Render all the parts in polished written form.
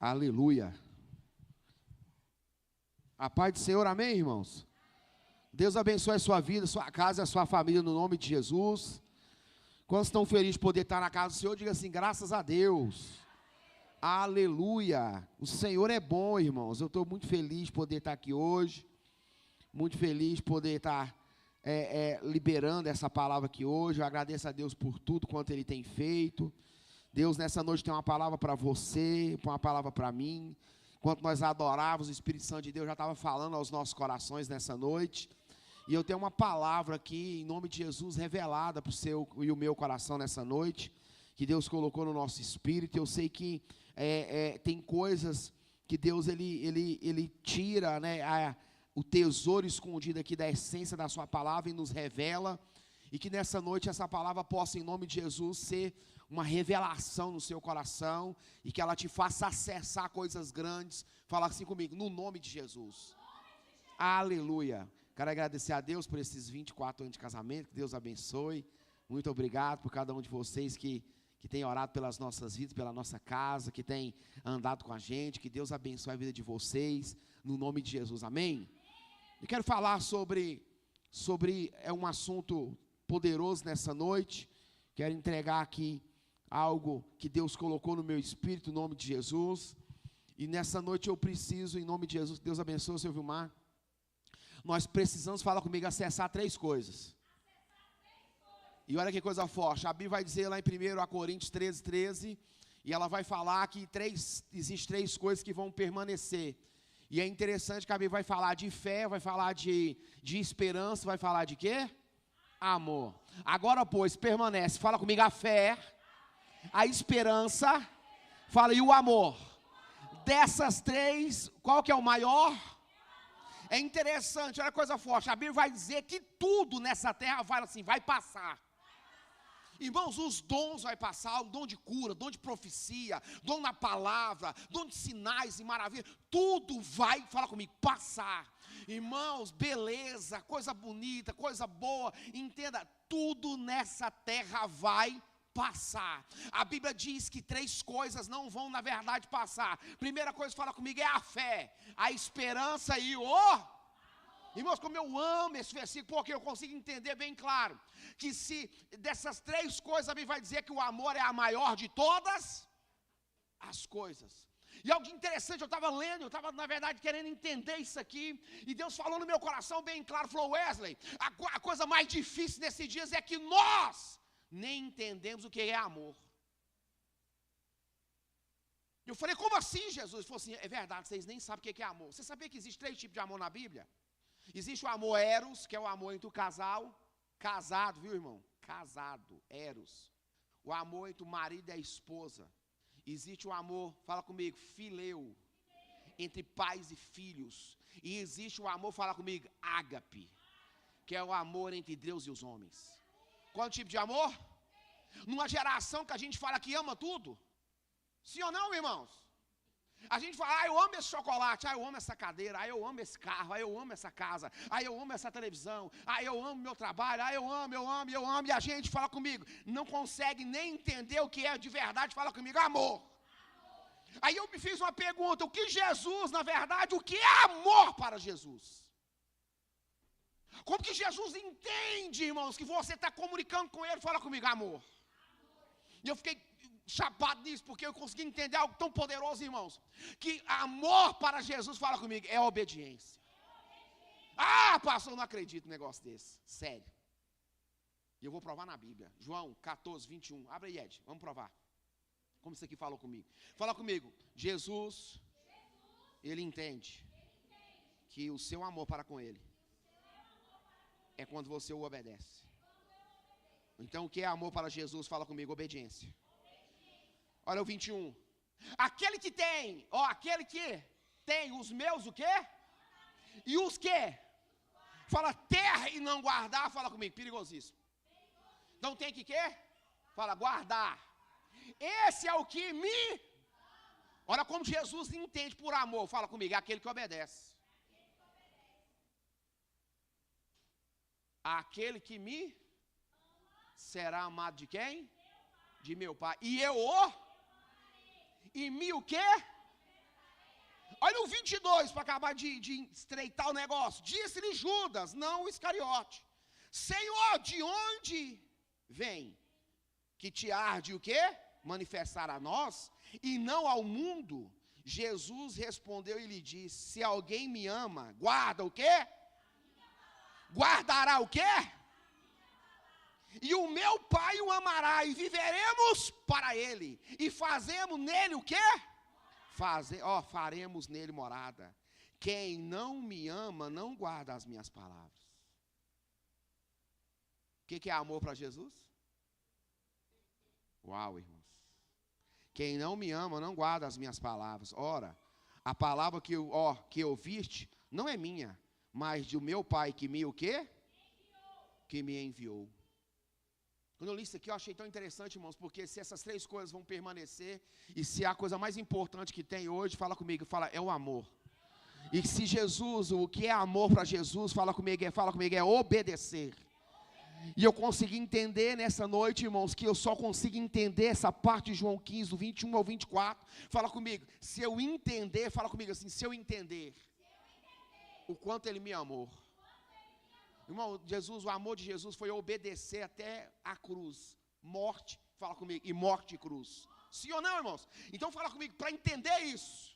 Aleluia. A paz do Senhor, amém, irmãos? Deus abençoe a sua vida, a sua casa, a sua família, no nome de Jesus. Quantos estão felizes de poder estar na casa do Senhor? Diga assim, graças a Deus. Aleluia. O Senhor é bom, irmãos. Eu estou muito feliz de poder estar aqui hoje. Muito feliz de poder estar liberando essa palavra aqui hoje. Eu agradeço a Deus por tudo quanto Ele tem feito. Deus, nessa noite tem uma palavra para você, uma palavra para mim. Enquanto nós adorávamos, o Espírito Santo de Deus já estava falando aos nossos corações nessa noite. E eu tenho uma palavra aqui, em nome de Jesus, revelada para o seu e o meu coração nessa noite, que Deus colocou no nosso espírito. Eu sei que tem coisas que Deus ele tira, né, o tesouro escondido aqui da essência da sua palavra e nos revela. E que nessa noite essa palavra possa, em nome de Jesus, ser uma revelação no seu coração e que ela te faça acessar coisas grandes. Fala assim comigo, no nome de Jesus. Aleluia. Quero agradecer a Deus por esses 24 anos de casamento, que Deus abençoe. Muito obrigado por cada um de vocês que tem orado pelas nossas vidas, pela nossa casa, que tem andado com a gente. Que Deus abençoe a vida de vocês, no nome de Jesus, amém? Eu quero falar sobre um assunto poderoso nessa noite. Quero entregar aqui algo que Deus colocou no meu espírito, em nome de Jesus. E nessa noite eu preciso, em nome de Jesus, Deus abençoe o seu Vilmar. Nós precisamos, fala comigo, acessar 3 coisas. E olha que coisa forte, a Bíblia vai dizer lá em 1 Coríntios 13, e ela vai falar que existem 3 coisas que vão permanecer. E é interessante que a Bíblia vai falar de fé, vai falar de esperança, vai falar de quê? Amor. Agora, pois, permanece, fala comigo, a fé, a esperança, fala, e o amor. Dessas 3, qual que é o maior? É interessante, olha a coisa forte, a Bíblia vai dizer que tudo nessa terra vai passar. Irmãos, os dons vai passar, o dom de cura, dom de profecia, dom na palavra, dom de sinais e maravilhas, tudo vai, fala comigo, passar. Irmãos, beleza, coisa bonita, coisa boa, entenda, tudo nessa terra vai passar. A Bíblia diz que 3 coisas não vão, na verdade, passar. Primeira coisa, fala comigo, é a fé, a esperança e o... Irmãos, como eu amo esse versículo, porque eu consigo entender bem claro, que se dessas 3 coisas, a Bíblia vai dizer que o amor é a maior de todas as coisas. E algo interessante, eu estava lendo, eu estava, na verdade, querendo entender isso aqui, e Deus falou no meu coração bem claro, falou, Wesley, a coisa mais difícil nesses dias é que nós nem entendemos o que é amor. Eu falei, como assim, Jesus? Ele falou assim, é verdade, vocês nem sabem o que é amor. Você sabia que existe 3 tipos de amor na Bíblia? Existe o amor eros, que é o amor entre o casal, casado, viu, irmão? Casado, eros. O amor entre o marido e a esposa. Existe o amor, fala comigo, fileu, entre pais e filhos. E existe o amor, fala comigo, ágape, que é o amor entre Deus e os homens. Qual tipo de amor? Numa geração que a gente fala que ama tudo. Sim ou não, irmãos? A gente fala, eu amo esse chocolate, eu amo essa cadeira, eu amo esse carro, eu amo essa casa, eu amo essa televisão, eu amo meu trabalho, eu amo, e a gente fala comigo, não consegue nem entender o que é de verdade, fala comigo, amor. Aí eu me fiz uma pergunta, o que Jesus, na verdade, o que é amor para Jesus? Como que Jesus entende, irmãos, que você está comunicando com Ele, fala comigo, amor. E eu fiquei chapado nisso, porque eu consegui entender algo tão poderoso, irmãos, que amor para Jesus, fala comigo, é obediência. Ah, pastor, eu não acredito num negócio desse, sério. E eu vou provar na Bíblia, João 14, 21, abre aí, Ed, vamos provar. Como isso aqui falou comigo. Fala comigo, Jesus, Ele entende que o seu amor para com Ele é quando você o obedece. Então, o que é amor para Jesus? Fala comigo, obediência. Olha o 21. Aquele que tem os meus o quê? E os quê? Fala terra e não guardar, fala comigo, perigosíssimo. Então tem que quê? Fala guardar. Esse é o que me... Olha como Jesus entende por amor, fala comigo, é aquele que obedece. Aquele que me será amado de quem? De meu Pai. E eu o... E me o quê? Olha o 22, para acabar de estreitar o negócio. Disse-lhe Judas, não o Iscariote: Senhor, de onde vem que te arde o quê? Manifestar a nós e não ao mundo? Jesus respondeu e lhe disse: se alguém me ama, guarda o quê? Guardará o quê? E o meu Pai o amará, e viveremos para ele, e fazemos nele o quê? Faremos nele morada. Quem não me ama, não guarda as minhas palavras. O que é amor para Jesus? Uau, irmãos. Quem não me ama, não guarda as minhas palavras. Ora, a palavra que ouviste, não é minha, mas do meu Pai que me o quê? Que me enviou. Quando eu li isso aqui, eu achei tão interessante, irmãos, porque se essas três coisas vão permanecer, e se a coisa mais importante que tem hoje, fala comigo, é o amor. E se Jesus, o que é amor para Jesus, fala comigo, é obedecer. E eu consegui entender nessa noite, irmãos, que eu só consigo entender essa parte de João 15, do 21 ao 24. Fala comigo, se eu entender, fala comigo assim, se eu entender o quanto Ele me amou. Irmão, o amor de Jesus foi obedecer até a cruz. Morte, fala comigo, e morte e cruz. Sim ou não, irmãos? Então fala comigo, para entender isso,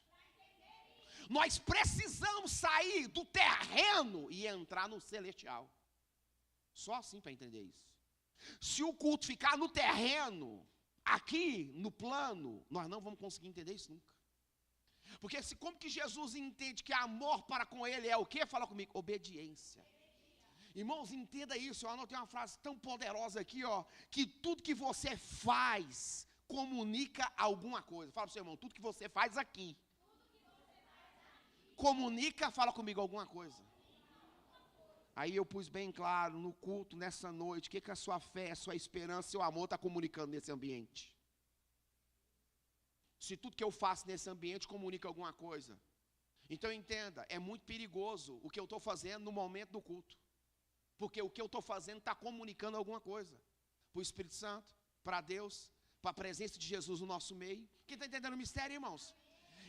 nós precisamos sair do terreno e entrar no celestial. Só assim para entender isso. Se o culto ficar no terreno, aqui, no plano, nós não vamos conseguir entender isso nunca. Porque como que Jesus entende que amor para com Ele é o quê? Fala comigo, obediência. Irmãos, entenda isso. Eu anotei uma frase tão poderosa aqui, que tudo que você faz comunica alguma coisa. Fala para o seu irmão, tudo que você faz aqui comunica, fala comigo, alguma coisa. Aí eu pus bem claro no culto, nessa noite, o que a sua fé, a sua esperança, seu amor está comunicando nesse ambiente. Se tudo que eu faço nesse ambiente comunica alguma coisa, então entenda, é muito perigoso o que eu estou fazendo no momento do culto. Porque o que eu estou fazendo está comunicando alguma coisa. Para o Espírito Santo, para Deus, para a presença de Jesus no nosso meio. Quem está entendendo o mistério, irmãos?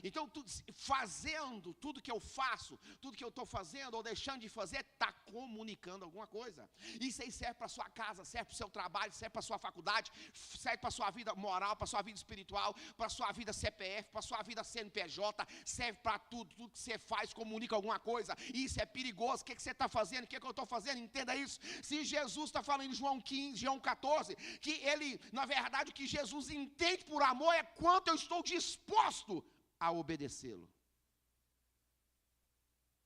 Então, fazendo tudo que eu faço, tudo que eu estou fazendo ou deixando de fazer, está comunicando alguma coisa. Isso aí serve para a sua casa, serve para o seu trabalho, serve para a sua faculdade, serve para a sua vida moral, para a sua vida espiritual, para a sua vida CPF, para a sua vida CNPJ, serve para tudo. Tudo que você faz comunica alguma coisa. Isso é perigoso. O que você está fazendo? O que eu estou fazendo? Entenda isso. Se Jesus está falando em João 15, João 14, que ele, na verdade, o que Jesus entende por amor é quanto eu estou disposto a obedecê-lo.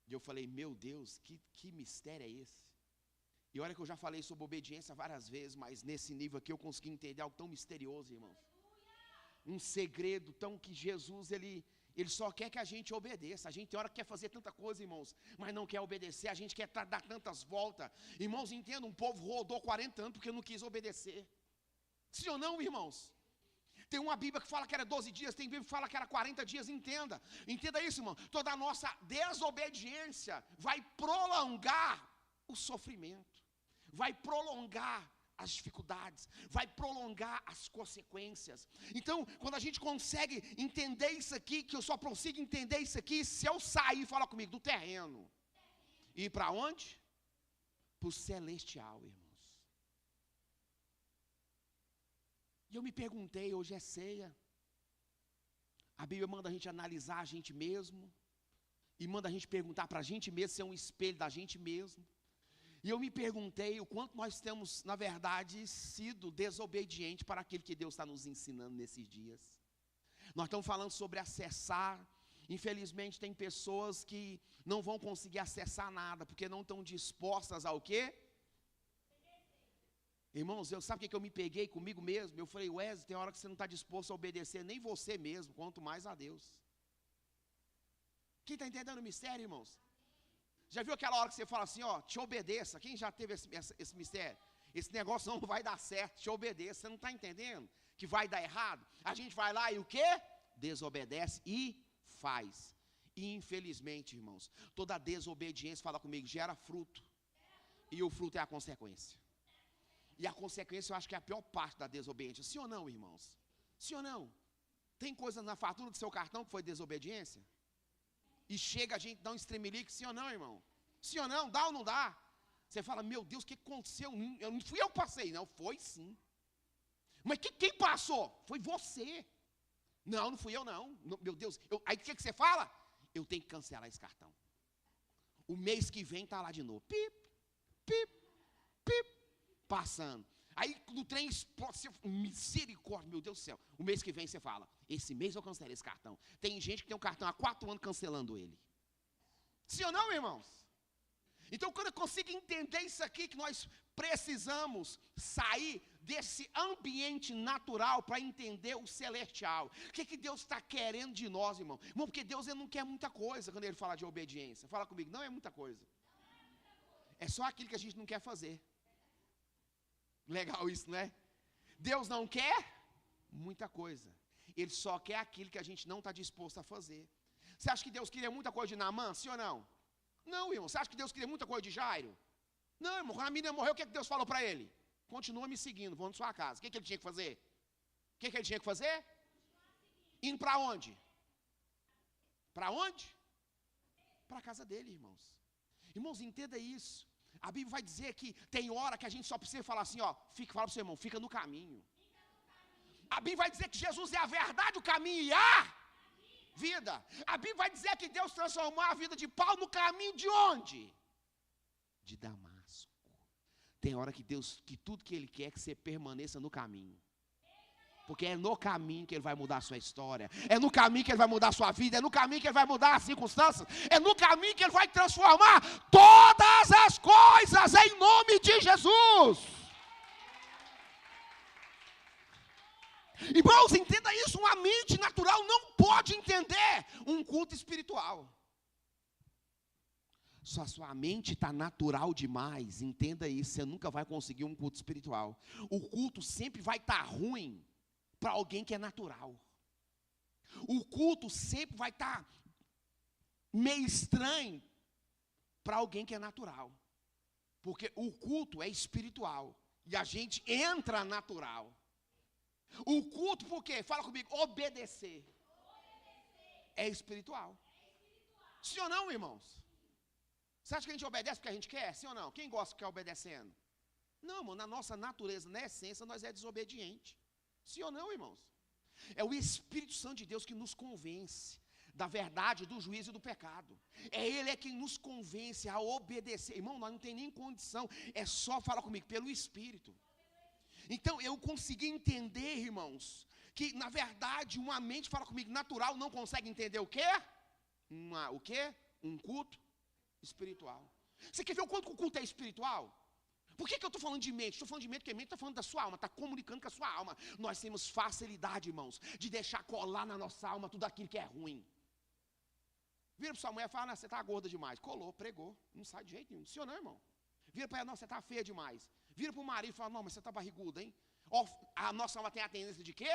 E eu falei, meu Deus, que mistério é esse? E olha que eu já falei sobre obediência várias vezes, mas nesse nível aqui eu consegui entender algo tão misterioso, irmãos. Um segredo tão que Jesus, ele só quer que a gente obedeça. A gente tem hora que quer fazer tanta coisa, irmãos, mas não quer obedecer. A gente quer dar tantas voltas. Irmãos, entenda, um povo rodou 40 anos porque não quis obedecer. Sim ou não, irmãos? Tem uma Bíblia que fala que era 12 dias, tem Bíblia que fala que era 40 dias, entenda isso, irmão. Toda a nossa desobediência vai prolongar o sofrimento, vai prolongar as dificuldades, vai prolongar as consequências. Então, quando a gente consegue entender isso aqui, que eu só consigo entender isso aqui, se eu sair, fala comigo, do terreno, e ir para onde? Para o celestial, irmão. E eu me perguntei, hoje é ceia, a Bíblia manda a gente analisar a gente mesmo, e manda a gente perguntar para a gente mesmo, ser um espelho da gente mesmo. E eu me perguntei o quanto nós temos, na verdade, sido desobedientes para aquilo que Deus está nos ensinando nesses dias. Nós estamos falando sobre acessar. Infelizmente tem pessoas que não vão conseguir acessar nada, porque não estão dispostas ao quê? Irmãos, sabe o que eu me peguei comigo mesmo? Eu falei, Wesley, tem hora que você não está disposto a obedecer nem você mesmo, quanto mais a Deus. Quem está entendendo o mistério, irmãos? Já viu aquela hora que você fala assim, te obedeça? Quem já teve esse mistério? Esse negócio não vai dar certo, te obedeça. Você não está entendendo que vai dar errado? A gente vai lá e o quê? Desobedece e faz. E infelizmente, irmãos, toda desobediência, fala comigo, gera fruto. E o fruto é a consequência. E a consequência eu acho que é a pior parte da desobediência. Sim ou não, irmãos? Sim ou não? Tem coisa na fatura do seu cartão que foi desobediência? e chega a gente dar um estremelique, sim ou não, irmão? Sim ou não? Dá ou não dá? Você fala, meu Deus, o que aconteceu? Não fui eu que passei, não, foi sim. Mas quem passou? Foi você. Não fui eu não. Meu Deus, aí o que você fala? Eu tenho que cancelar esse cartão. O mês que vem está lá de novo. Pip, pip, pip, passando. Aí no trem, misericórdia, meu Deus do céu. O mês que vem você fala, esse mês eu cancelei esse cartão. Tem gente que tem um cartão há 4 anos cancelando ele. Sim ou não, irmãos? Então, quando eu consigo entender isso aqui, que nós precisamos sair desse ambiente natural para entender o celestial. O que Deus está querendo de nós, irmão? Irmão, porque Deus ele não quer muita coisa quando Ele fala de obediência. Fala comigo, não é muita coisa. É só aquilo que a gente não quer fazer. Legal isso, não é? Deus não quer muita coisa. Ele só quer aquilo que a gente não está disposto a fazer. Você acha que Deus queria muita coisa de Naamã, sim ou não? Não, irmão. Você acha que Deus queria muita coisa de Jairo? Não, irmão. Quando a menina morreu, o que Deus falou para ele? Continua me seguindo, vou na sua casa. O que ele tinha que fazer? O que ele tinha que fazer? Indo para onde? Para onde? Para a casa dele, irmãos. Irmãos, entenda isso. A Bíblia vai dizer que tem hora que a gente só precisa falar assim, ó. Fala para o seu irmão, fica no caminho. A Bíblia vai dizer que Jesus é a verdade, o caminho e a vida. A Bíblia vai dizer que Deus transformou a vida de Paulo no caminho de onde? De Damasco. Tem hora que Deus, que tudo que Ele quer é que você permaneça no caminho. Porque é no caminho que Ele vai mudar a sua história. É no caminho que Ele vai mudar a sua vida. É no caminho que Ele vai mudar as circunstâncias. É no caminho que Ele vai transformar todas as coisas em nome de Jesus. Irmãos, entenda isso, uma mente natural não pode entender um culto espiritual. Só sua mente está natural demais, entenda isso, você nunca vai conseguir um culto espiritual. O culto sempre vai estar ruim para alguém que é natural. O culto sempre vai estar meio estranho para alguém que é natural. Porque o culto é espiritual e a gente entra natural. O culto, por quê? Fala comigo, obedecer. É espiritual. Sim ou não, irmãos? Você acha que a gente obedece porque a gente quer? Sim ou não? Quem gosta de ficar obedecendo? Não, irmão, na nossa natureza, na essência, nós é desobediente. Sim ou não, irmãos? É o Espírito Santo de Deus que nos convence da verdade, do juízo e do pecado. Ele é quem nos convence a obedecer. Irmão, nós não tem nem condição. É só falar comigo, pelo Espírito. Então, eu consegui entender, irmãos, que, na verdade, uma mente, fala comigo, natural, não consegue entender o quê? O quê? Um culto espiritual. Você quer ver o quanto o culto é espiritual? Por que eu estou falando de mente? Estou falando de mente porque a mente está falando da sua alma, está comunicando com a sua alma. Nós temos facilidade, irmãos, de deixar colar na nossa alma tudo aquilo que é ruim. Vira para sua mulher e fala, você está gorda demais. Colou, pregou, não sai de jeito nenhum. Sim ou não, irmão? Vira para ela, não, você está feia demais. Vira para o marido e fala, não, mas você está barrigudo, hein? A nossa alma tem a tendência de quê?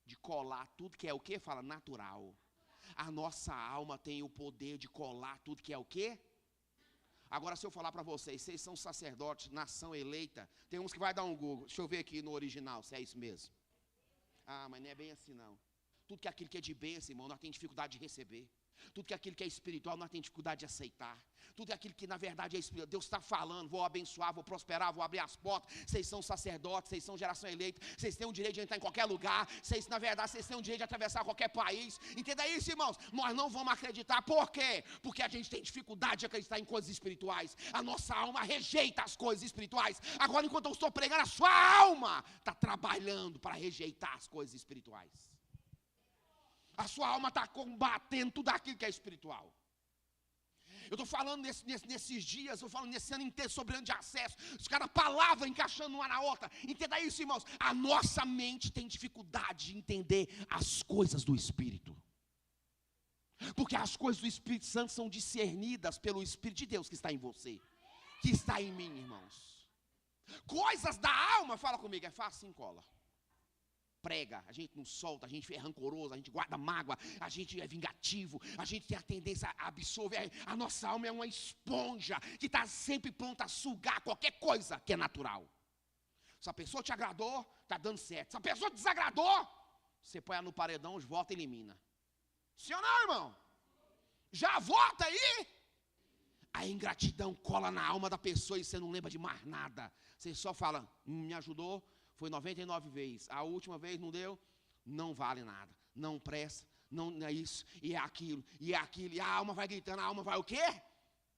De colar tudo que é o quê? Fala, natural. A nossa alma tem o poder de colar tudo que é o quê? Agora, se eu falar para vocês são sacerdotes, nação eleita. Tem uns que vai dar um Google. Deixa eu ver aqui no original, se é isso mesmo. Ah, mas não é bem assim, não. Tudo que aquilo que é de bênção, irmão, nós temos dificuldade de receber. Tudo que aquilo que é espiritual, nós temos dificuldade de aceitar. Tudo aquilo que, na verdade, é espiritual. Deus está falando, vou abençoar, vou prosperar, vou abrir as portas. Vocês são sacerdotes, vocês são geração eleita. Vocês têm o direito de entrar em qualquer lugar. Vocês, na verdade, vocês têm o direito de atravessar qualquer país. Entenda isso, irmãos? Nós não vamos acreditar. Por quê? Porque a gente tem dificuldade de acreditar em coisas espirituais. A nossa alma rejeita as coisas espirituais. Agora, enquanto eu estou pregando, a sua alma está trabalhando para rejeitar as coisas espirituais. A sua alma está combatendo tudo aquilo que é espiritual. Eu estou falando nesses dias, estou falando nesse ano inteiro sobre ano de acesso. Os caras, palavra encaixando uma na outra. Entenda isso, irmãos. A nossa mente tem dificuldade de entender as coisas do Espírito. Porque as coisas do Espírito Santo são discernidas pelo Espírito de Deus que está em você. Que está em mim, irmãos. Coisas da alma, fala comigo, é fácil, cola. Prega, a gente não solta, a gente é rancoroso, a gente guarda mágoa, a gente é vingativo, a gente tem a tendência a absorver. A nossa alma é uma esponja que está sempre pronta a sugar qualquer coisa que é natural. Se a pessoa te agradou, está dando certo. Se a pessoa te desagradou, você põe ela no paredão, os votos elimina. Sim ou não, irmão? Já volta aí. A ingratidão cola na alma da pessoa e você não lembra de mais nada. Você só fala, me ajudou, foi 99 vezes. A última vez não deu, não vale nada. Não presta, não é isso, e é aquilo, e é aquilo. E a alma vai gritando, a alma vai o quê?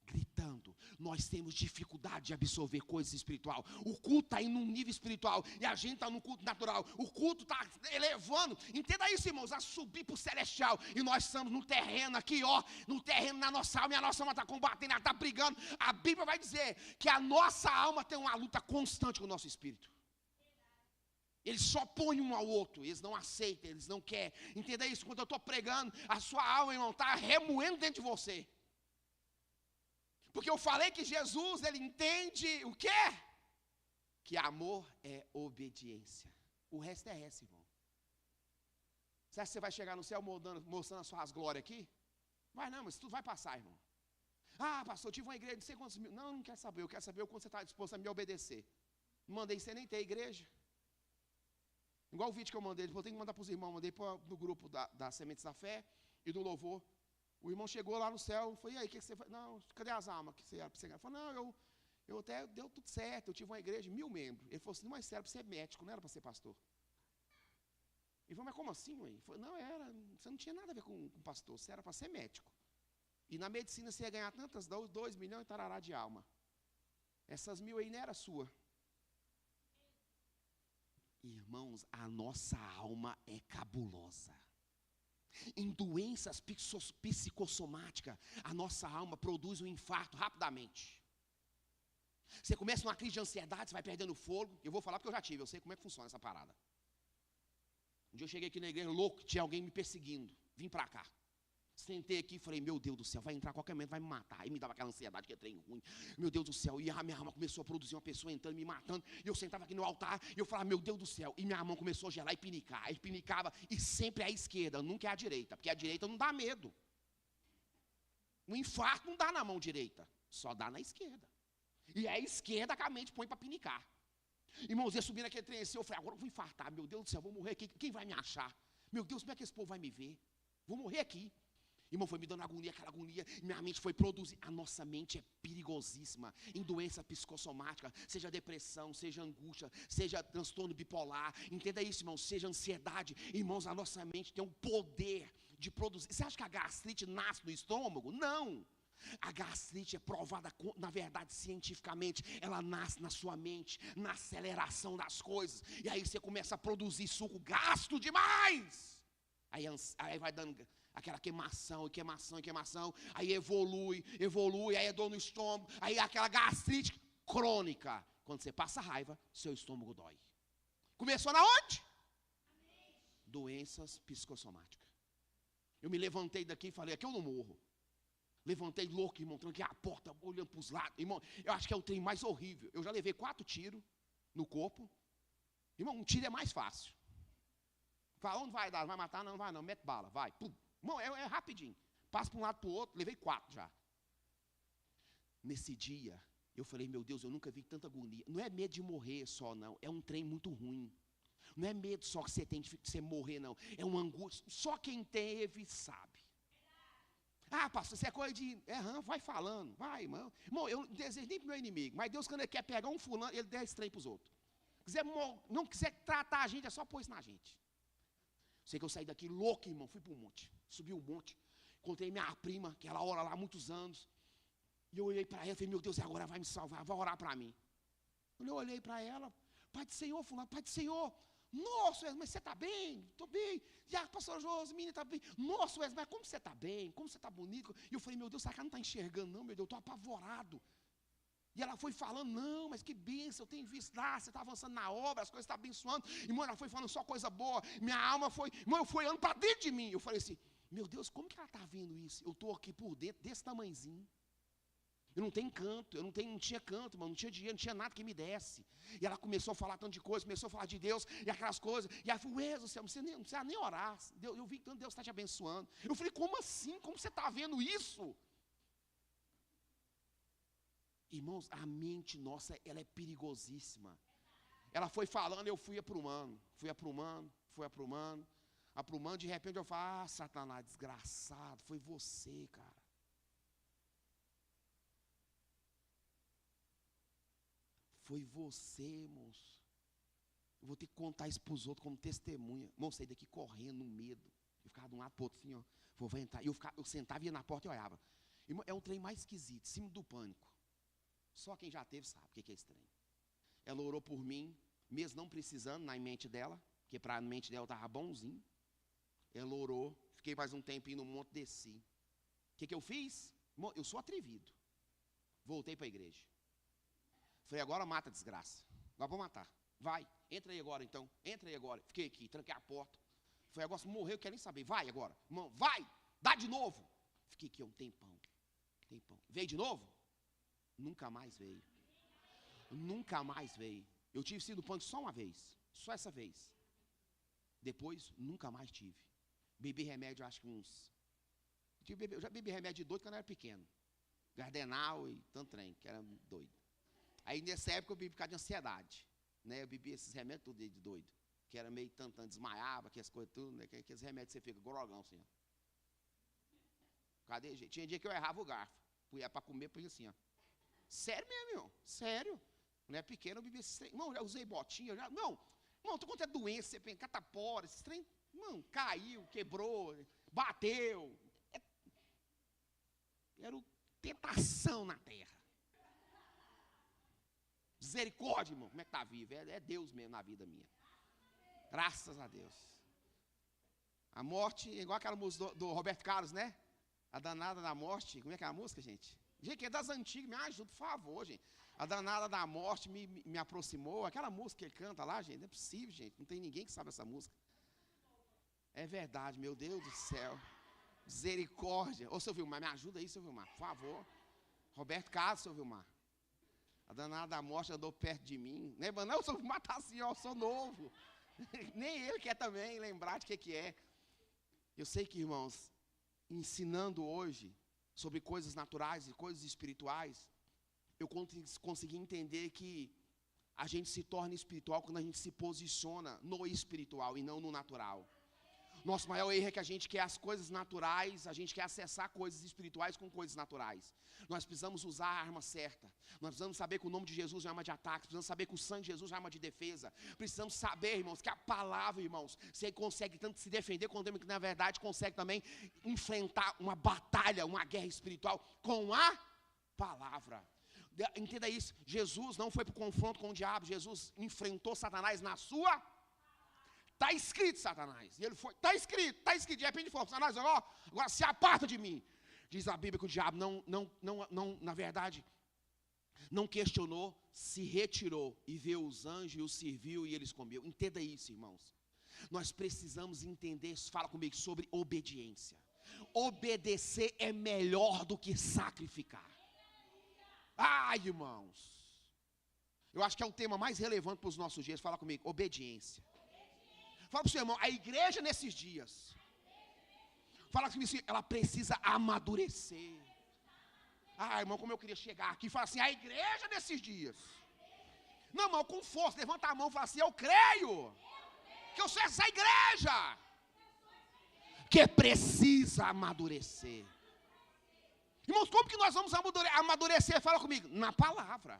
Gritando. Nós temos dificuldade de absorver coisas espiritual. O culto está indo num nível espiritual e a gente está no culto natural. O culto está elevando. Entenda isso, irmãos, a subir para o celestial. E nós estamos no terreno aqui, ó, no terreno na nossa alma. E a nossa alma está combatendo, ela está brigando. A Bíblia vai dizer que a nossa alma tem uma luta constante com o nosso espírito. Eles só põem um ao outro, eles não aceitam, eles não querem. Entenda isso, quando eu estou pregando, a sua alma, irmão, está remoendo dentro de você. Porque eu falei que Jesus, ele entende o quê? Que amor é obediência. O resto é esse, irmão. Você acha que você vai chegar no céu mostrando as suas glórias aqui? Vai não, mas tudo vai passar, irmão. Ah, pastor, eu tive uma igreja de não sei quantos mil. Não quero saber, eu quero saber o quanto você está disposto a me obedecer. Não mandei você nem ter igreja. Igual o vídeo que eu mandei, eu tenho que mandar para os irmãos, mandei no grupo da Sementes da Fé e do Louvor. O irmão chegou lá no céu, falou, e aí, o que você faz? Não, cadê as almas que você era para você ganhar? Ele falou, não, eu até deu tudo certo, eu tive uma igreja de 1000 membros. Ele falou assim, não, mas você era para ser médico, não era para ser pastor. Ele falou, mas como assim, mãe? Ele falou, não, você não tinha nada a ver com pastor, você era para ser médico. E na medicina você ia ganhar tantas, 2 milhões e tarará de alma. Essas 1000 aí não era sua. Irmãos, a nossa alma é cabulosa. Em doenças psicossomáticas, a nossa alma produz um infarto rapidamente. Você começa uma crise de ansiedade, você vai perdendo fôlego. Eu vou falar porque eu já tive, eu sei como é que funciona essa parada. Um dia eu cheguei aqui na igreja louco, tinha alguém me perseguindo. Vim pra cá. Sentei aqui e falei, meu Deus do céu, vai entrar a qualquer momento, vai me matar. Aí me dava aquela ansiedade, que é trem ruim. Meu Deus do céu, e a minha alma começou a produzir uma pessoa entrando, me matando. E eu sentava aqui no altar, e eu falava, meu Deus do céu. E minha mão começou a gelar e pinicar. Aí pinicava, e sempre à esquerda, nunca é à direita. Porque a direita não dá medo. Um infarto não dá na mão direita, só dá na esquerda. E é a esquerda que a mente põe para pinicar. Irmãos, eu subi naquele trem assim, eu falei, agora eu vou infartar. Meu Deus do céu, vou morrer aqui. Quem vai me achar? Meu Deus, como é que esse povo vai me ver? Vou morrer aqui. Irmão, foi me dando agonia, aquela agonia, minha mente foi produzir. A nossa mente é perigosíssima em doença psicossomática, seja depressão, seja angústia, seja transtorno bipolar. Entenda isso, irmão, seja ansiedade. Irmãos, a nossa mente tem um poder de produzir. Você acha que a gastrite nasce no estômago? Não. A gastrite é provada, na verdade, cientificamente. Ela nasce na sua mente, na aceleração das coisas. E aí você começa a produzir suco, gasto demais. Aí vai dando aquela queimação, aí evolui, aí é dor no estômago, aí aquela gastrite crônica. Quando você passa raiva, seu estômago dói. Começou na onde? Doenças psicossomáticas. Eu me levantei daqui e falei, aqui eu não morro. Levantei louco, irmão, tranquei a porta, olhando para os lados. Irmão, eu acho que é o trem mais horrível. Eu já levei 4 tiros no corpo. Irmão, um tiro é mais fácil. Fala, onde vai dar? Não vai matar? Não, vai não, mete bala, vai. Pum. Irmão, é rapidinho. Passa para um lado para o outro, levei 4 já. Nesse dia, eu falei, meu Deus, eu nunca vi tanta agonia. Não é medo de morrer só, não. É um trem muito ruim. Não é medo só que você tem de você morrer, não. É uma angústia. Só quem teve sabe. Ah, pastor, isso é coisa de... vai falando, vai, irmão. Irmão, eu não desejo nem para o meu inimigo, mas Deus, quando Ele quer pegar um fulano, Ele dá esse trem para os outros. Não quiser tratar a gente, é só pôr isso na gente. Sei que eu saí daqui louco, irmão, fui para o monte. Subi o monte, encontrei minha prima, que ela ora lá há muitos anos. E eu olhei para ela e falei, meu Deus, agora vai me salvar, vai orar para mim. Quando eu olhei para ela, Pai do Senhor, fulano, Pai do Senhor. Nossa, Wesley, mas você está bem? Estou bem. E a pastora Josmine está bem. Nossa, Wesley, mas como você está bem? Como você está bonito? E eu falei, meu Deus, será que ela não está enxergando? Não, meu Deus, eu estou apavorado. E ela foi falando, não, mas que bênção, eu tenho visto lá, você está avançando na obra, as coisas estão abençoando. Irmão, ela foi falando só coisa boa. Minha alma foi, irmão, eu fui andando para dentro de mim. Eu falei assim, meu Deus, como que ela está vendo isso? Eu estou aqui por dentro, desse tamanhozinho. Eu não tenho canto, não tinha canto, mano, não tinha dinheiro, não tinha nada que me desse. E ela começou a falar tanto de coisa, começou a falar de Deus e aquelas coisas. E ela falou, Wesley, você não precisa nem orar. Eu vi que tanto Deus está te abençoando. Eu falei, como assim? Como você está vendo isso? Irmãos, a mente nossa, ela é perigosíssima. Ela foi falando, eu fui aprumando, de repente eu falo, Satanás, desgraçado, foi você, cara. Foi você, moço. Eu vou ter que contar isso para os outros como testemunha. Irmão, saí daqui correndo, no medo. Eu ficava de um lado para o outro assim, ó. Vou entrar. Eu sentava, ia na porta e olhava. Irmão, é um trem mais esquisito, símbolo do pânico. Só quem já teve sabe o que é esse trem. Ela orou por mim, mesmo não precisando, na mente dela, porque para a mente dela estava bonzinho. Ela orou, fiquei mais um tempinho no monte, desci. O que eu fiz? Irmão, eu sou atrevido. Voltei para a igreja. Falei, agora mata a desgraça. Agora vou matar. Vai, entra aí agora então. Entra aí agora. Fiquei aqui, tranquei a porta. Falei, agora se morrer, eu quero nem saber. Vai agora. Irmão, vai, dá de novo. Fiquei aqui um tempão. Veio de novo? Nunca mais veio. Nunca mais veio. Eu tive sido pânico só uma vez. Só essa vez. Depois, nunca mais tive. Bebi remédio, acho que uns... Eu já bebi remédio de doido quando eu era pequeno. Gardenal e tanto trem, que era doido. Aí nessa época eu bebi por causa de ansiedade. Né? Eu bebi esses remédios tudo de doido. Que era meio tanto, desmaiava, aquelas coisas tudo. Né? Aqueles remédios que você fica grogão assim, ó. Cadê, gente? Tinha dia que eu errava o garfo. Ia para comer, punha assim, ó. Sério mesmo, irmão. Sério. Quando eu era pequeno, eu bebi esses trem. Irmão, já usei botinha. Não, tô com tanta doença, você pensa, catapora, esses trem. Irmão, caiu, quebrou, bateu. Era tentação na terra. Misericórdia, irmão. Como é que está vivo? É Deus mesmo na vida minha. Graças a Deus. A morte, igual aquela música do Roberto Carlos, né? A danada da morte. Como é que é a música, gente? Gente, que é das antigas, me ajuda, por favor, gente. A danada da morte me aproximou. Aquela música que ele canta lá, gente, não é possível, gente. Não tem ninguém que sabe essa música. É verdade, meu Deus do céu. Misericórdia. Ô, seu Vilmar, me ajuda aí, seu Vilmar, por favor. Roberto Carlos, seu Vilmar. A danada da morte andou perto de mim. Né, mano? Não, seu Vilmar tá assim, ó, eu sou novo. Nem ele quer também lembrar de que é. Eu sei que, irmãos, ensinando hoje sobre coisas naturais e coisas espirituais, eu consegui entender que a gente se torna espiritual quando a gente se posiciona no espiritual e não no natural. Nosso maior erro é que a gente quer as coisas naturais, a gente quer acessar coisas espirituais com coisas naturais. Nós precisamos usar a arma certa. Nós precisamos saber que o nome de Jesus é arma de ataque. Precisamos saber que o sangue de Jesus é arma de defesa. Precisamos saber, irmãos, que a palavra, irmãos, você consegue tanto se defender, quanto que na verdade consegue também enfrentar uma batalha, uma guerra espiritual com a palavra. Entenda isso. Jesus não foi para o confronto com o diabo. Jesus enfrentou Satanás na sua. Está escrito, Satanás. E ele foi, está escrito. De repente ele falou, Satanás, agora se aparta de mim. Diz a Bíblia que o diabo não, na verdade, não questionou, se retirou e viu os anjos e os serviu e eles comeu. Entenda isso, irmãos. Nós precisamos entender, fala comigo, sobre obediência. Obedecer é melhor do que sacrificar. Ai, irmãos. Eu acho que é o tema mais relevante para os nossos dias. Fala comigo, obediência. Fala para o seu irmão, a igreja nesses dias, fala assim, ela precisa amadurecer. Ah, irmão, como eu queria chegar aqui e falar assim, a igreja nesses dias. Não, irmão, com força, levanta a mão e fala assim, eu creio que eu sou essa igreja que precisa amadurecer. Irmãos, como que nós vamos amadurecer? Fala comigo, na palavra.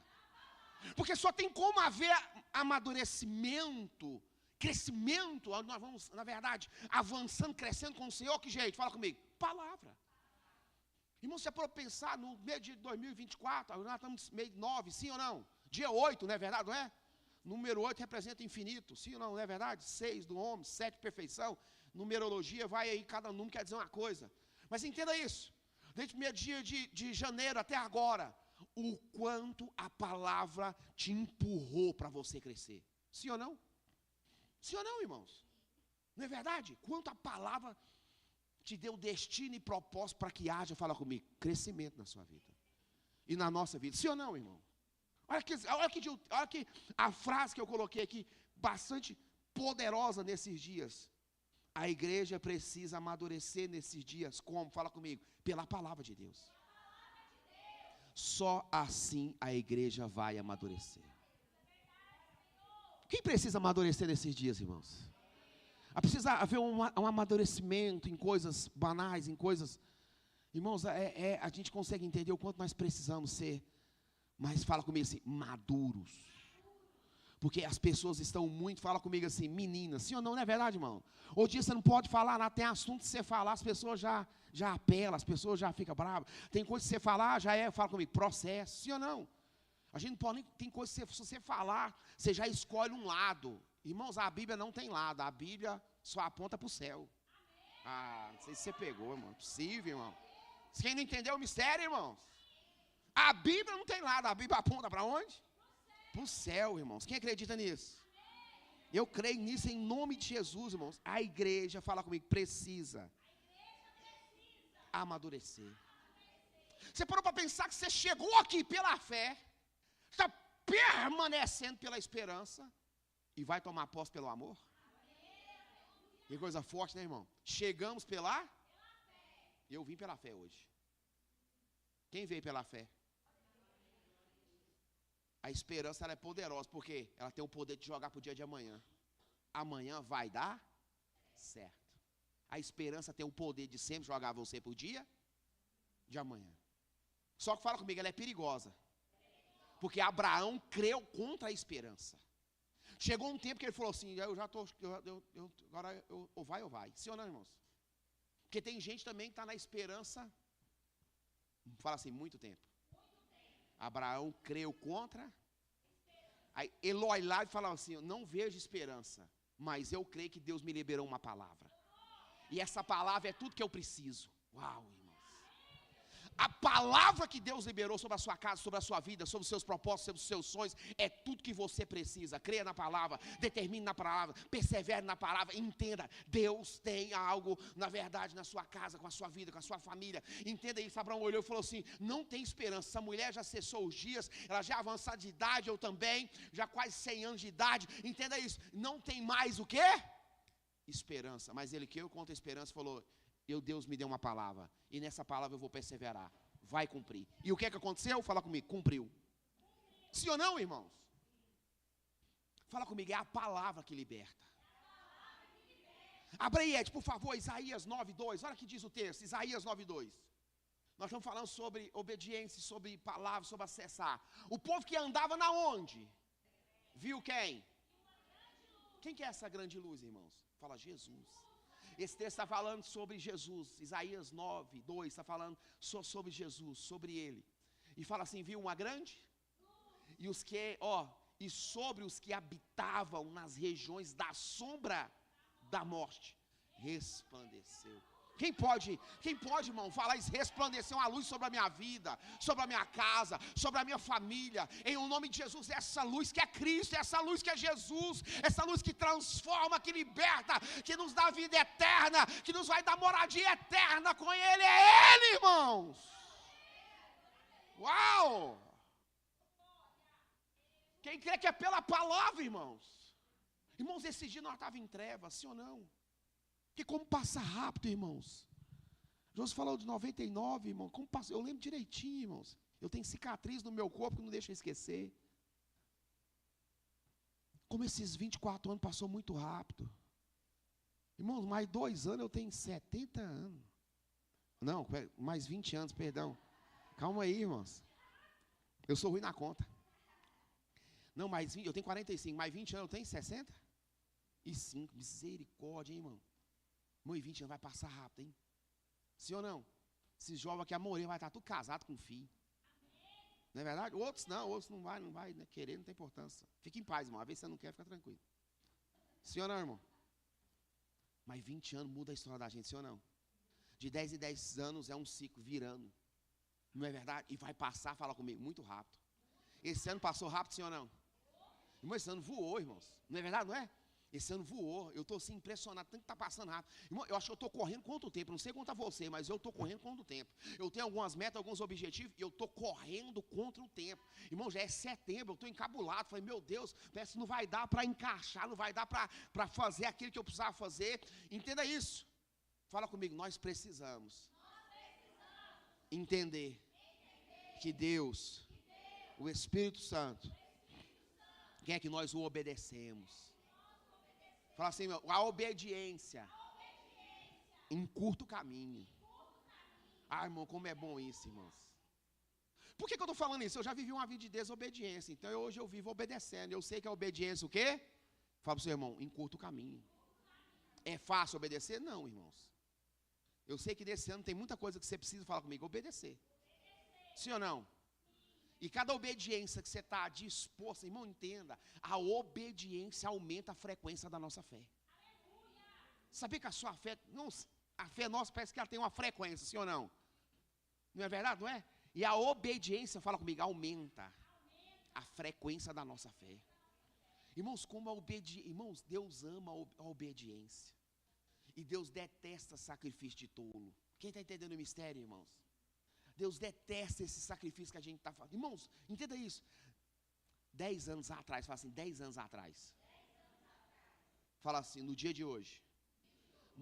Porque só tem como haver amadurecimento, crescimento, nós vamos, na verdade, avançando, crescendo com o Senhor, que jeito? Fala comigo, palavra. Irmão, se é para pensar no mês de 2024, nós estamos no mês 9, sim ou não? Dia 8, não é verdade, não é? Número 8 representa infinito, sim ou não, não é verdade? 6 do homem, 7 perfeição, numerologia, vai aí, cada número quer dizer uma coisa. Mas entenda isso, desde o primeiro dia de janeiro até agora, o quanto a palavra te empurrou para você crescer, sim ou não? Sim ou não, irmãos? Não é verdade? Quanto a palavra te deu destino e propósito para que haja, fala comigo, crescimento na sua vida. E na nossa vida. Sim ou não, irmão? Olha que a frase que eu coloquei aqui, bastante poderosa nesses dias. A igreja precisa amadurecer nesses dias. Como? Fala comigo. Pela palavra de Deus. Só assim a igreja vai amadurecer. Quem precisa amadurecer nesses dias, irmãos? Precisa haver um amadurecimento em coisas banais, em coisas... Irmãos, a gente consegue entender o quanto nós precisamos ser, mas fala comigo assim, maduros. Porque as pessoas estão muito, fala comigo assim, meninas, sim ou não, não é verdade, irmão? Hoje dia você não pode falar nada, tem assunto que você falar, as pessoas já apelam, as pessoas já ficam bravas. Tem coisa que você falar, fala comigo, processo, sim ou não? A gente não pode nem, tem coisa que se você falar, você já escolhe um lado. Irmãos, a Bíblia não tem lado, a Bíblia só aponta para o céu. Ah, não sei se você pegou, irmão, possível, irmão. Quem não entendeu o mistério, irmãos? A Bíblia não tem lado, a Bíblia aponta para onde? Para o céu, irmãos. Quem acredita nisso? Eu creio nisso em nome de Jesus, irmãos. A igreja, fala comigo, precisa amadurecer. Você parou para pensar que você chegou aqui pela fé, está permanecendo pela esperança e vai tomar posse pelo amor? Que coisa forte, né, irmão? Chegamos pela fé. Eu vim pela fé hoje. Quem veio pela fé? A esperança ela é poderosa, porque ela tem o poder de jogar para o dia de amanhã. Amanhã vai dar certo. A esperança tem o poder de sempre jogar você para o dia de amanhã. Só que fala comigo, ela é perigosa. Porque Abraão creu contra a esperança. Chegou um tempo que ele falou assim, agora ou vai. Sim ou não, irmãos? Porque tem gente também que está na esperança, fala assim, muito tempo. Abraão creu contra. Aí Eloi lá falava assim, eu não vejo esperança, mas eu creio que Deus me liberou uma palavra. E essa palavra é tudo que eu preciso. Uau, irmãos. A palavra que Deus liberou sobre a sua casa, sobre a sua vida, sobre os seus propósitos, sobre os seus sonhos, é tudo que você precisa. Creia na palavra, determine na palavra, persevere na palavra, entenda, Deus tem algo, na verdade, na sua casa, com a sua vida, com a sua família. Entenda isso. Abraão olhou e falou assim, não tem esperança, essa mulher já cessou os dias, ela já é avançada de idade, eu também, já quase 100 anos de idade. Entenda isso, não tem mais o quê? Esperança. Mas ele que eu contra a esperança falou, Deus me deu uma palavra, e nessa palavra eu vou perseverar, vai cumprir. E o que é que aconteceu? Fala comigo, cumpriu. Sim ou não, irmãos? Fala comigo, é a palavra que liberta. Abra aí, Ed, por favor, Isaías 9:2, olha o que diz o texto, Isaías 9:2. Nós estamos falando sobre obediência, sobre palavras, sobre acessar. O povo que andava na onde? Viu quem? Quem que é essa grande luz, irmãos? Fala, Jesus. Esse texto está falando sobre Jesus. Isaías 9:2 está falando sobre Jesus, sobre ele. E fala assim, viu uma grande? E sobre os que habitavam nas regiões da sombra da morte, resplandeceu. Quem pode, irmão, falar isso? Resplandeceu uma luz sobre a minha vida, sobre a minha casa, sobre a minha família. Em o nome de Jesus, essa luz que é Cristo, essa luz que é Jesus, essa luz que transforma, que liberta, que nos dá vida eterna, que nos vai dar moradia eterna com Ele. É Ele, irmãos. Uau! Quem crê que é pela palavra, irmãos? Irmãos, esse dia nós estávamos em trevas, sim ou não? Porque como passa rápido, irmãos. José falou de 99, irmão. Como passa? Eu lembro direitinho, irmãos. Eu tenho cicatriz no meu corpo que não deixa eu esquecer. Como esses 24 anos passou muito rápido. Irmãos, mais 2 anos eu tenho 70 anos. Não, mais 20 anos, perdão. Calma aí, irmãos. Eu sou ruim na conta. Não, mais 20, eu tenho 45, mais 20 anos eu tenho 65. Misericórdia, hein, irmão. Irmão, e 20 anos vai passar rápido, hein? Sim ou não? Esses jovens aqui, a maioria vai estar tudo casado com filho. Não é verdade? Outros não vai né? Querer, não tem importância. Fique em paz, irmão. Às vezes você não quer, fica tranquilo. Sim ou não, irmão? Mas 20 anos muda a história da gente, sim ou não? De 10 em 10 anos é um ciclo virando. Não é verdade? E vai passar, fala comigo, muito rápido. Esse ano passou rápido, sim ou não? Irmão, esse ano voou, irmãos. Não é verdade, não é? Esse ano voou, eu estou assim impressionado, tanto que está passando rápido. Irmão, eu acho que eu estou correndo contra o tempo, não sei quanto a você, mas eu estou correndo contra o tempo. Eu tenho algumas metas, alguns objetivos, e eu estou correndo contra o tempo. Irmão, já é setembro, eu estou encabulado, falei, meu Deus, parece que não vai dar para encaixar, não vai dar para fazer aquilo que eu precisava fazer. Entenda isso. Fala comigo, nós precisamos entender que Deus, o Espírito Santo, quer que nós o obedecemos. Fala assim, a obediência encurta o caminho. Ah, irmão, como é bom isso, irmãos. Por que eu estou falando isso? Eu já vivi uma vida de desobediência. Então hoje eu vivo obedecendo. Eu sei que a obediência o quê? Fala para o seu irmão, encurta o caminho. É fácil obedecer? Não, irmãos. Eu sei que nesse ano tem muita coisa que você precisa falar comigo. Obedecer. Sim ou não? E cada obediência que você está disposto, irmão, entenda. A obediência aumenta a frequência da nossa fé. Sabia que a sua fé, não, a fé nossa parece que ela tem uma frequência, sim ou não? Não é verdade, não é? E a obediência, fala comigo, aumenta a frequência da nossa fé. Irmãos, como a obediência, irmãos, Deus ama a obediência. E Deus detesta sacrifício de tolo. Quem está entendendo o mistério, irmãos? Deus detesta esse sacrifício que a gente está fazendo. Irmãos, entenda isso. 10 anos atrás, fala assim, 10 anos atrás. Fala assim, no dia de hoje,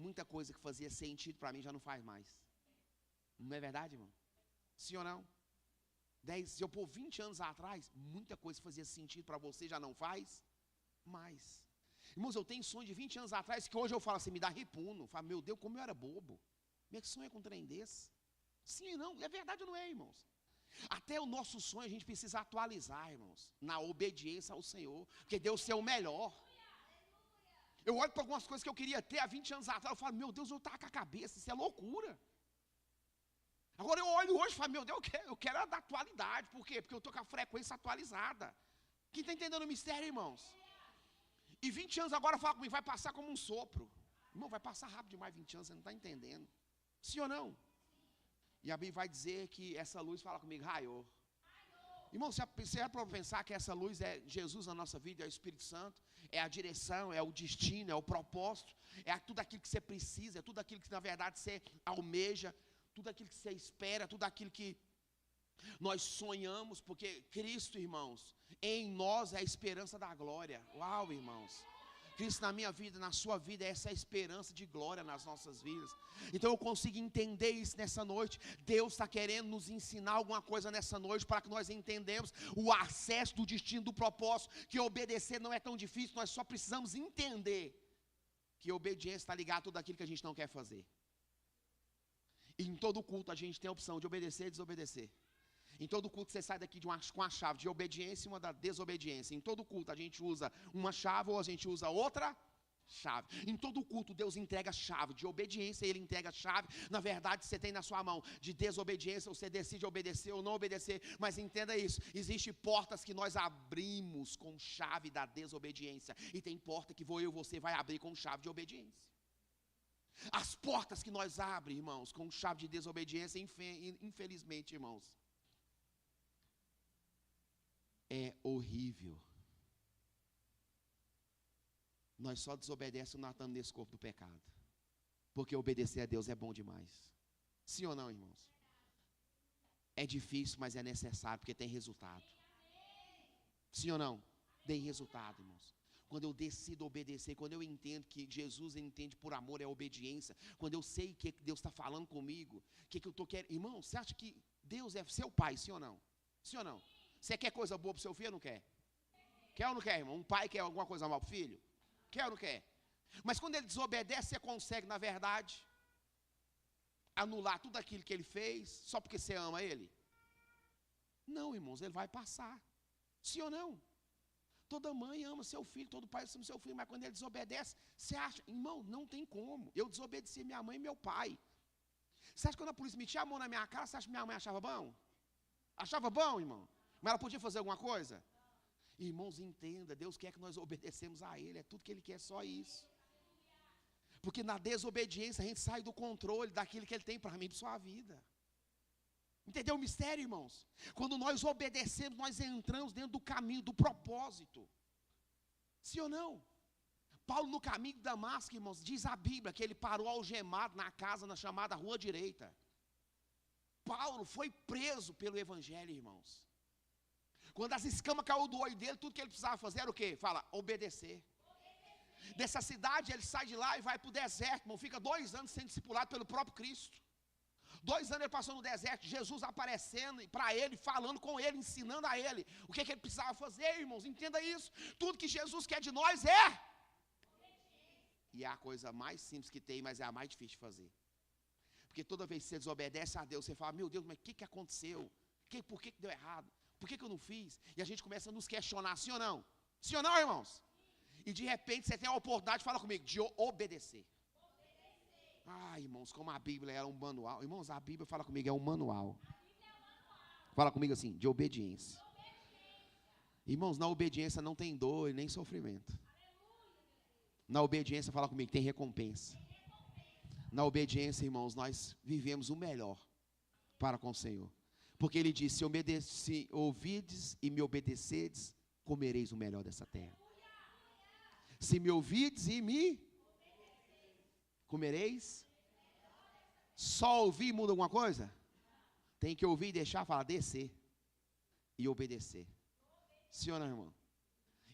muita coisa que fazia sentido para mim já não faz mais. Não é verdade, irmão? Sim ou não? 10, se eu pôr 20 anos atrás, muita coisa que fazia sentido para você já não faz mais. Irmãos, eu tenho sonho de 20 anos atrás que hoje eu falo assim, me dá repuno. Eu falo, meu Deus, como eu era bobo. Como é que sonho é com um trem desse? Sim, não, é verdade ou não é, irmãos? Até o nosso sonho a gente precisa atualizar, irmãos, na obediência ao Senhor, porque Deus é o melhor. Eu olho para algumas coisas que eu queria ter há 20 anos atrás, eu falo, meu Deus, eu estava com a cabeça, isso é loucura. Agora eu olho hoje e falo, meu Deus, eu quero a da atualidade. Por quê? Porque eu estou com a frequência atualizada. Quem está entendendo o mistério, irmãos? E 20 anos agora fala comigo, vai passar como um sopro. Irmão, vai passar rápido demais 20 anos, você não está entendendo. Sim ou não? E a Bíblia vai dizer que essa luz, fala comigo, raiou. Irmão, você é para pensar que essa luz é Jesus na nossa vida, é o Espírito Santo, é a direção, é o destino, é o propósito, é tudo aquilo que você precisa, é tudo aquilo que na verdade você almeja, tudo aquilo que você espera, tudo aquilo que nós sonhamos, porque Cristo, irmãos, em nós é a esperança da glória. Uau, irmãos. Cristo na minha vida, na sua vida, essa é a esperança de glória nas nossas vidas. Então eu consigo entender isso nessa noite. Deus está querendo nos ensinar alguma coisa nessa noite para que nós entendamos o acesso do destino, do propósito, que obedecer não é tão difícil, nós só precisamos entender que obediência está ligada a tudo aquilo que a gente não quer fazer. E em todo culto a gente tem a opção de obedecer e desobedecer. Em todo culto você sai daqui com a chave de obediência e uma da desobediência. Em todo culto a gente usa uma chave ou a gente usa outra chave. Em todo culto Deus entrega a chave de obediência e Ele entrega a chave. Na verdade você tem na sua mão de desobediência, você decide obedecer ou não obedecer. Mas entenda isso, existem portas que nós abrimos com chave da desobediência. E tem porta que vou eu e você vai abrir com chave de obediência. As portas que nós abrimos, irmãos, com chave de desobediência, infelizmente, irmãos, é horrível. Nós só desobedecemos nós estamos nesse corpo do pecado. Porque obedecer a Deus é bom demais. Sim ou não, irmãos? É difícil, mas é necessário, porque tem resultado. Sim ou não? Tem resultado, irmãos. Quando eu decido obedecer, quando eu entendo que Jesus entende por amor é obediência, quando eu sei o que Deus está falando comigo, o que eu estou querendo. Irmão, você acha que Deus é seu pai, sim ou não? Sim ou não? Você quer coisa boa para o seu filho ou não quer? Quer ou não quer, irmão? Um pai quer alguma coisa mal para o filho? Quer ou não quer? Mas quando ele desobedece, você consegue, na verdade, anular tudo aquilo que ele fez, só porque você ama ele? Não, irmãos, ele vai passar. Sim ou não? Toda mãe ama seu filho, todo pai ama seu filho, mas quando ele desobedece, você acha, irmão, não tem como. Eu desobedeci minha mãe e meu pai. Você acha que quando a polícia metia a mão na minha cara, você acha que minha mãe achava bom? Achava bom, irmão? Mas ela podia fazer alguma coisa? Irmãos, entenda, Deus quer que nós obedecemos a Ele, é tudo que Ele quer, só isso. Porque na desobediência a gente sai do controle daquilo que Ele tem para mim e para a sua vida. Entendeu o mistério, irmãos? Quando nós obedecemos, nós entramos dentro do caminho, do propósito. Sim ou não? Paulo no caminho de Damasco, irmãos, diz a Bíblia que ele parou algemado na casa na chamada Rua Direita. Paulo foi preso pelo Evangelho, irmãos. Quando as escamas caiu do olho dele, tudo que ele precisava fazer era o quê? Fala, obedecer. Dessa cidade ele sai de lá e vai para o deserto, irmão. Fica 2 anos sendo discipulado pelo próprio Cristo. 2 anos ele passou no deserto, Jesus aparecendo para ele, falando com ele, ensinando a ele o que ele precisava fazer, irmãos, entenda isso. Tudo que Jesus quer de nós é e é a coisa mais simples que tem, mas é a mais difícil de fazer. Porque toda vez que você desobedece a Deus, você fala, meu Deus, mas o que aconteceu? Por que deu errado? Por que eu não fiz? E a gente começa a nos questionar, sim ou não? Sim ou não, irmãos? E de repente você tem a oportunidade, fala comigo, de obedecer. Ah, irmãos, como a Bíblia era um manual. Irmãos, a Bíblia, fala comigo, é um manual. Fala comigo assim, de obediência. Irmãos, na obediência não tem dor e nem sofrimento. Na obediência, fala comigo, tem recompensa. Na obediência, irmãos, nós vivemos o melhor para com o Senhor. Porque Ele disse, se ouvides e me obedecedes, comereis o melhor dessa terra. Se me ouvides e me comereis. Só ouvir muda alguma coisa? Tem que ouvir e deixar, falar, descer e obedecer. Sim ou não, irmão?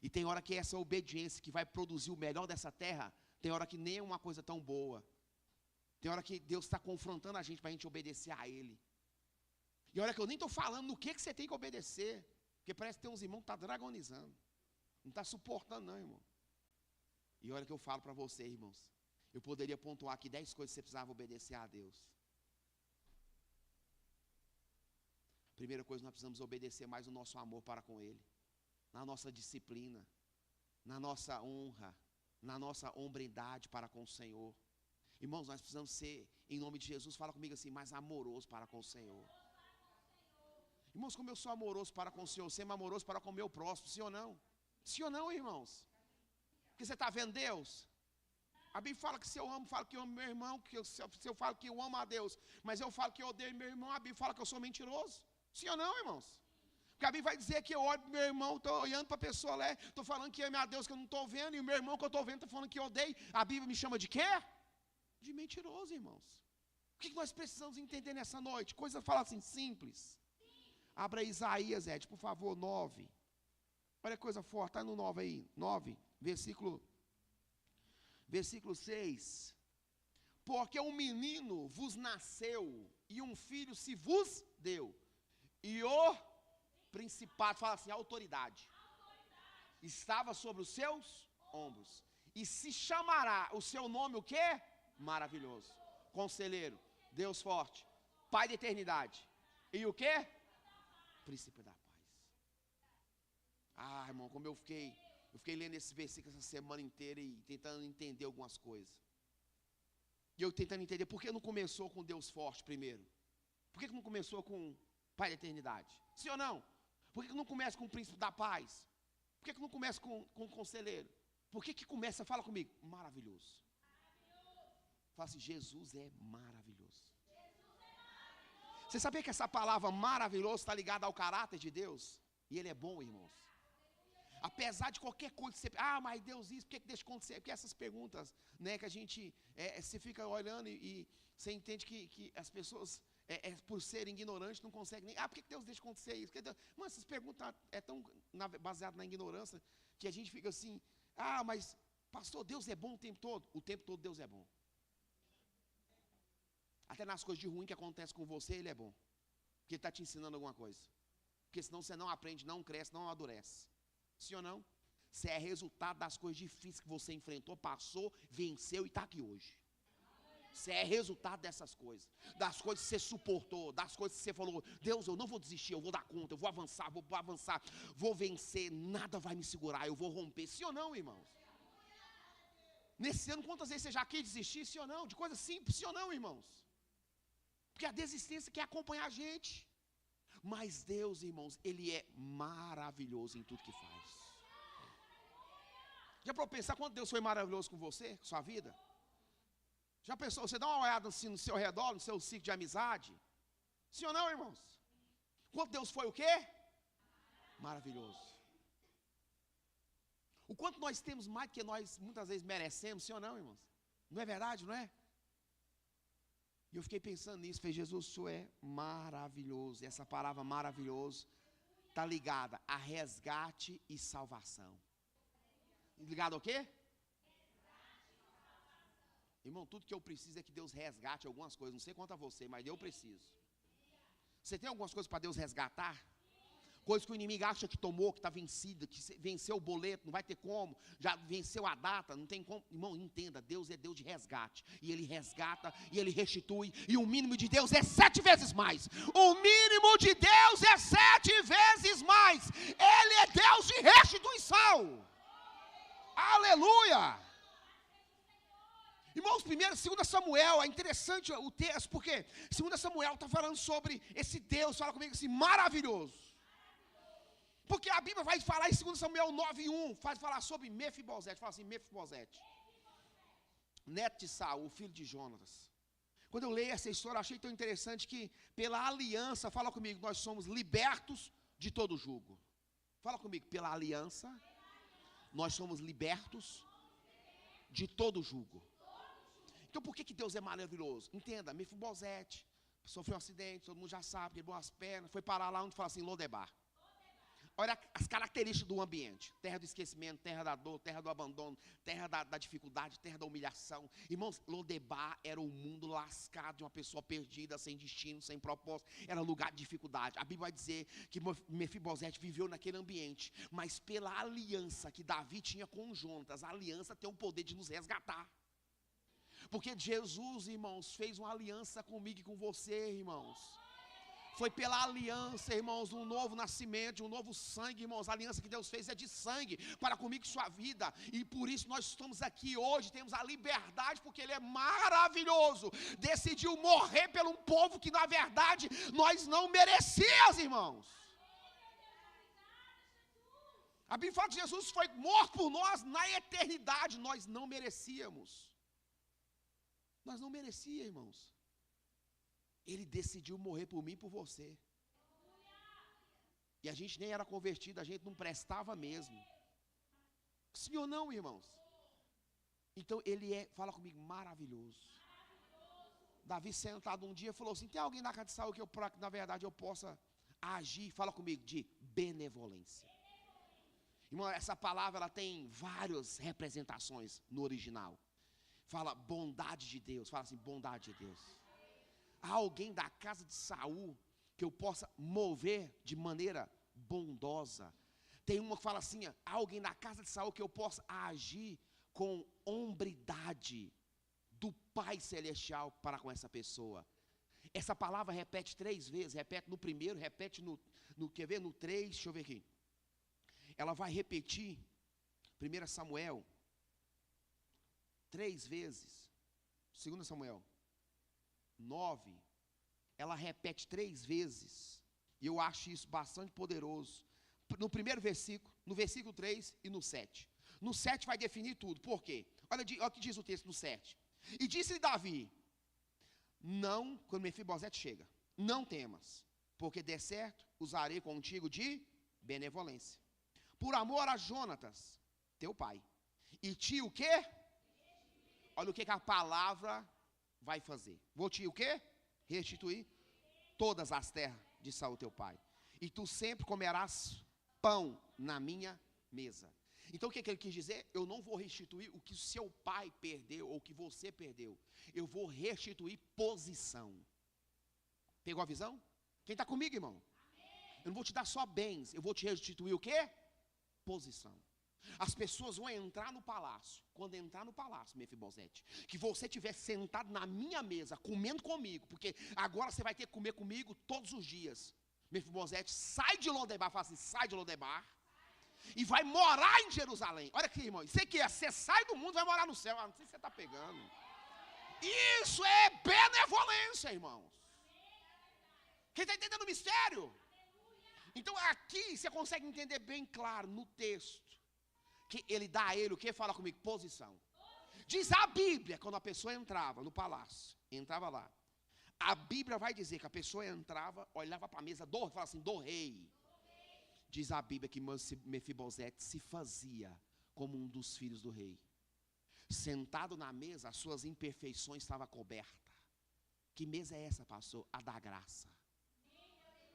E tem hora que essa obediência que vai produzir o melhor dessa terra, tem hora que nem é uma coisa tão boa. Tem hora que Deus está confrontando a gente para a gente obedecer a Ele. E olha que eu nem estou falando no que você tem que obedecer. Porque parece que tem uns irmãos que estão dragonizando. Não está suportando não, irmão. E olha que eu falo para você, irmãos. Eu poderia pontuar aqui 10 coisas que você precisava obedecer a Deus. Primeira coisa, nós precisamos obedecer mais o nosso amor para com Ele. Na nossa disciplina, na nossa honra, na nossa hombridade para com o Senhor. Irmãos, nós precisamos ser, em nome de Jesus, fala comigo assim, mais amoroso para com o Senhor. Irmãos, como eu sou amoroso para com o Senhor, ser amoroso para com o meu próximo, sim ou não? Sim ou não, irmãos? Porque você está vendo Deus? A Bíblia fala que se eu amo, falo que eu amo meu irmão, que se eu falo que eu amo a Deus, mas eu falo que eu odeio meu irmão, a Bíblia fala que eu sou mentiroso. Sim ou não, irmãos? Porque a Bíblia vai dizer que eu olho para meu irmão, estou olhando para a pessoa lá, estou falando que amo a Deus que eu não estou vendo, e o meu irmão que eu estou vendo está falando que eu odeio. A Bíblia me chama de quê? De mentiroso, irmãos. O que nós precisamos entender nessa noite? Coisa, fala assim, simples. Abra Isaías, Ed, por favor, 9. Olha que coisa forte, está no 9 aí. 9, versículo 6. Porque um menino vos nasceu, e um filho se vos deu. E o principado, fala assim, autoridade, estava sobre os seus ombros. E se chamará o seu nome o quê? Maravilhoso. Conselheiro, Deus forte, Pai da eternidade. E o quê? Príncipe da paz. Ah, irmão, como eu fiquei lendo esse versículo essa semana inteira e tentando entender algumas coisas. E eu tentando entender por que não começou com Deus forte primeiro. Por que não começou com o Pai da eternidade? Sim ou não? Por que não começa com o príncipe da paz? Por que não começa com o conselheiro? Por que começa, fala comigo, maravilhoso. Fala assim, Jesus é maravilhoso. Você sabia que essa palavra maravilhoso está ligada ao caráter de Deus? E Ele é bom, irmãos. Apesar de qualquer coisa, você, mas Deus isso, por que deixa acontecer? Porque essas perguntas, né, que a gente, você fica olhando e você entende que as pessoas, por serem ignorantes, não conseguem nem, por que Deus deixa acontecer isso? Mano, essas perguntas tão baseadas na ignorância, que a gente fica assim, mas pastor, Deus é bom o tempo todo Deus é bom. Até nas coisas de ruim que acontecem com você, Ele é bom. Porque Ele está te ensinando alguma coisa. Porque senão você não aprende, não cresce, não amadurece. Sim ou não? Você é resultado das coisas difíceis que você enfrentou, passou, venceu e está aqui hoje. Você é resultado dessas coisas. Das coisas que você suportou, das coisas que você falou, Deus, eu não vou desistir, eu vou dar conta, eu vou avançar, vou vencer, nada vai me segurar, eu vou romper. Sim ou não, irmãos? Nesse ano, quantas vezes você já quis desistir, sim ou não? De coisas simples, sim ou não, irmãos? Porque a desistência quer acompanhar a gente. Mas Deus, irmãos, Ele é maravilhoso em tudo que faz. Já para pensar quanto Deus foi maravilhoso com você, com sua vida? Já pensou, você dá uma olhada assim no seu redor, no seu ciclo de amizade? Sim ou não, irmãos? Quanto Deus foi o quê? Maravilhoso. O quanto nós temos mais do que nós muitas vezes merecemos, sim ou não, irmãos? Não é verdade, não é? E eu fiquei pensando nisso, falei, Jesus, o Senhor é maravilhoso. E essa palavra maravilhoso está ligada a resgate e salvação. Ligado ao quê? Irmão, tudo que eu preciso é que Deus resgate algumas coisas. Não sei quanto a você, mas eu preciso. Você tem algumas coisas para Deus resgatar? Coisa que o inimigo acha que tomou, que está vencida, que venceu o boleto, não vai ter como, já venceu a data, não tem como. Irmão, entenda, Deus é Deus de resgate. E Ele resgata, e Ele restitui. E o mínimo de Deus é 7 vezes mais. O mínimo de Deus é 7 vezes mais. Ele é Deus de restituição. Aleluia! Irmãos, 2 Samuel, é interessante o texto, porque 2 Samuel está falando sobre esse Deus, fala comigo assim, maravilhoso. Porque a Bíblia vai falar em 2 Samuel 9:1, vai falar sobre Mefibosete, fala assim, Mefibosete, neto de Saul, filho de Jonatas. Quando eu leio essa história, achei tão interessante que pela aliança, fala comigo, nós somos libertos de todo jugo. Fala comigo, pela aliança, nós somos libertos de todo jugo. Então por que Deus é maravilhoso? Entenda, Mefibosete sofreu um acidente, todo mundo já sabe, quebrou as pernas, foi parar lá onde fala assim, Lodebar. Olha as características do ambiente. Terra do esquecimento, terra da dor, terra do abandono, terra da dificuldade, terra da humilhação. Irmãos, Lodebar era um mundo lascado de uma pessoa perdida, sem destino, sem propósito. Era lugar de dificuldade. A Bíblia vai dizer que Mefibosete viveu naquele ambiente. Mas pela aliança que Davi tinha com Jonatas, a aliança tem o poder de nos resgatar. Porque Jesus, irmãos, fez uma aliança comigo e com você, irmãos. Foi pela aliança, irmãos, um novo nascimento, um novo sangue, irmãos. A aliança que Deus fez é de sangue para comigo e sua vida. E por isso nós estamos aqui hoje, temos a liberdade, porque Ele é maravilhoso. Decidiu morrer por um povo que na verdade nós não merecíamos, irmãos. A Bíblia fala que Jesus foi morto por nós na eternidade. Nós não merecíamos. Nós não merecíamos, irmãos. Ele decidiu morrer por mim e por você. E a gente nem era convertido, a gente não prestava mesmo. Sim ou não, irmãos? Então ele é, fala comigo, maravilhoso. Davi sentado um dia falou assim, tem alguém na casa de Saul que na verdade eu possa agir, fala comigo, de benevolência. Irmão, essa palavra ela tem várias representações no original. Fala bondade de Deus, fala assim, bondade de Deus. Há alguém da casa de Saul que eu possa mover de maneira bondosa. Tem uma que fala assim, há alguém da casa de Saul que eu possa agir com hombridade do Pai Celestial para com essa pessoa. Essa palavra repete 3 vezes, repete no primeiro, repete quer ver, no 3, deixa eu ver aqui. Ela vai repetir, 1 Samuel, 3 vezes, 2 Samuel 9, ela repete 3 vezes, e eu acho isso bastante poderoso, no primeiro versículo, no versículo 3 e no 7, no 7 vai definir tudo, por quê? Olha o que diz o texto no 7, e disse Davi, não, quando Mefibosete chega, não temas, porque de certo usarei contigo de benevolência, por amor a Jonatas, teu pai, e ti o quê? Olha o que a palavra vai fazer. Vou te o quê? Restituir todas as terras de Saul teu pai. E tu sempre comerás pão na minha mesa. Então o que ele quis dizer? Eu não vou restituir o que seu pai perdeu ou o que você perdeu. Eu vou restituir posição. Pegou a visão? Quem está comigo, irmão? Eu não vou te dar só bens. Eu vou te restituir o quê? Posição. As pessoas vão entrar no palácio. Quando entrar no palácio, Mefibosete, que você estiver sentado na minha mesa, comendo comigo, porque agora você vai ter que comer comigo todos os dias. Mefibosete sai de Lodebar, fala assim, sai de Lodebar, e vai morar em Jerusalém. Olha aqui, irmão, isso aqui é, você sai do mundo e vai morar no céu. Não sei se você está pegando. Isso é benevolência, irmãos. Quem está entendendo o mistério? Então aqui você consegue entender bem claro no texto. Que ele dá a ele o que? Fala comigo, posição. Diz a Bíblia, quando a pessoa entrava no palácio, entrava lá, a Bíblia vai dizer que a pessoa entrava, olhava para a mesa, fala assim, do rei. Diz a Bíblia que Mefibosete se fazia como um dos filhos do rei. Sentado na mesa, as suas imperfeições estavam cobertas. Que mesa é essa, pastor? A da graça.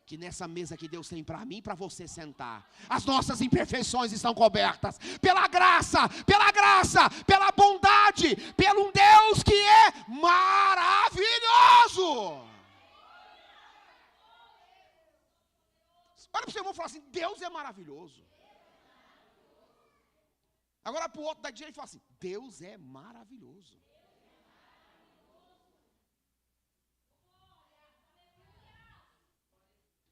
Que nessa mesa que Deus tem para mim e para você sentar, as nossas imperfeições estão cobertas pela graça, pela bondade, pelo um Deus que é maravilhoso. Olha para o seu irmão e fala assim: Deus é maravilhoso. Agora para o outro da direita e fala assim: Deus é maravilhoso.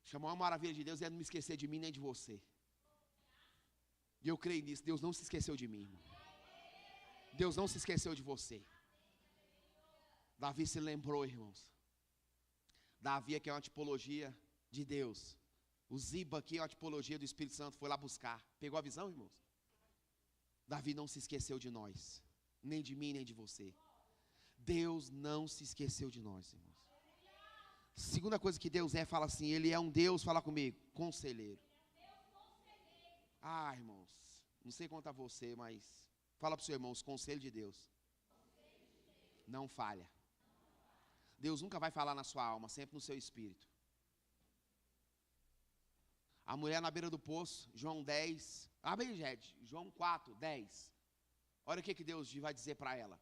Chamar uma maravilha de Deus é não me esquecer de mim nem de você. E eu creio nisso. Deus não se esqueceu de mim, irmão. Deus não se esqueceu de você. Davi se lembrou, irmãos. Davi aqui é uma tipologia de Deus. O Ziba aqui é uma tipologia do Espírito Santo. Foi lá buscar. Pegou a visão, irmãos? Davi não se esqueceu de nós. Nem de mim, nem de você. Deus não se esqueceu de nós, irmãos. Segunda coisa que Deus é, fala assim: Ele é um Deus, fala comigo, conselheiro. Ah, irmãos, não sei quanto a você, mas fala para o seu irmão, os conselhos de Deus não falha. Deus nunca vai falar na sua alma, sempre no seu espírito. A mulher na beira do poço, João 10, abre aí, gente, João 4, 10. Olha o que Deus vai dizer para ela.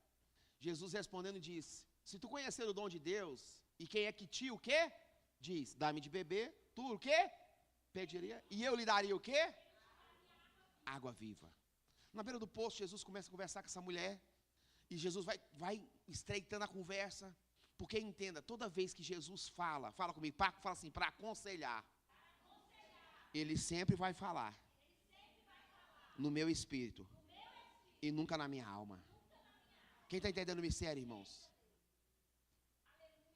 Jesus respondendo disse: se tu conhecer o dom de Deus, e quem é que te o quê? Diz: dá-me de beber, tu o quê? Pediria, e eu lhe daria o quê? Água viva. Na beira do poço, Jesus começa a conversar com essa mulher, e Jesus vai estreitando a conversa, porque entenda, toda vez que Jesus fala comigo, fala assim, para aconselhar, Ele sempre vai falar no meu espírito e nunca na minha alma. Quem está entendendo o mistério, irmãos?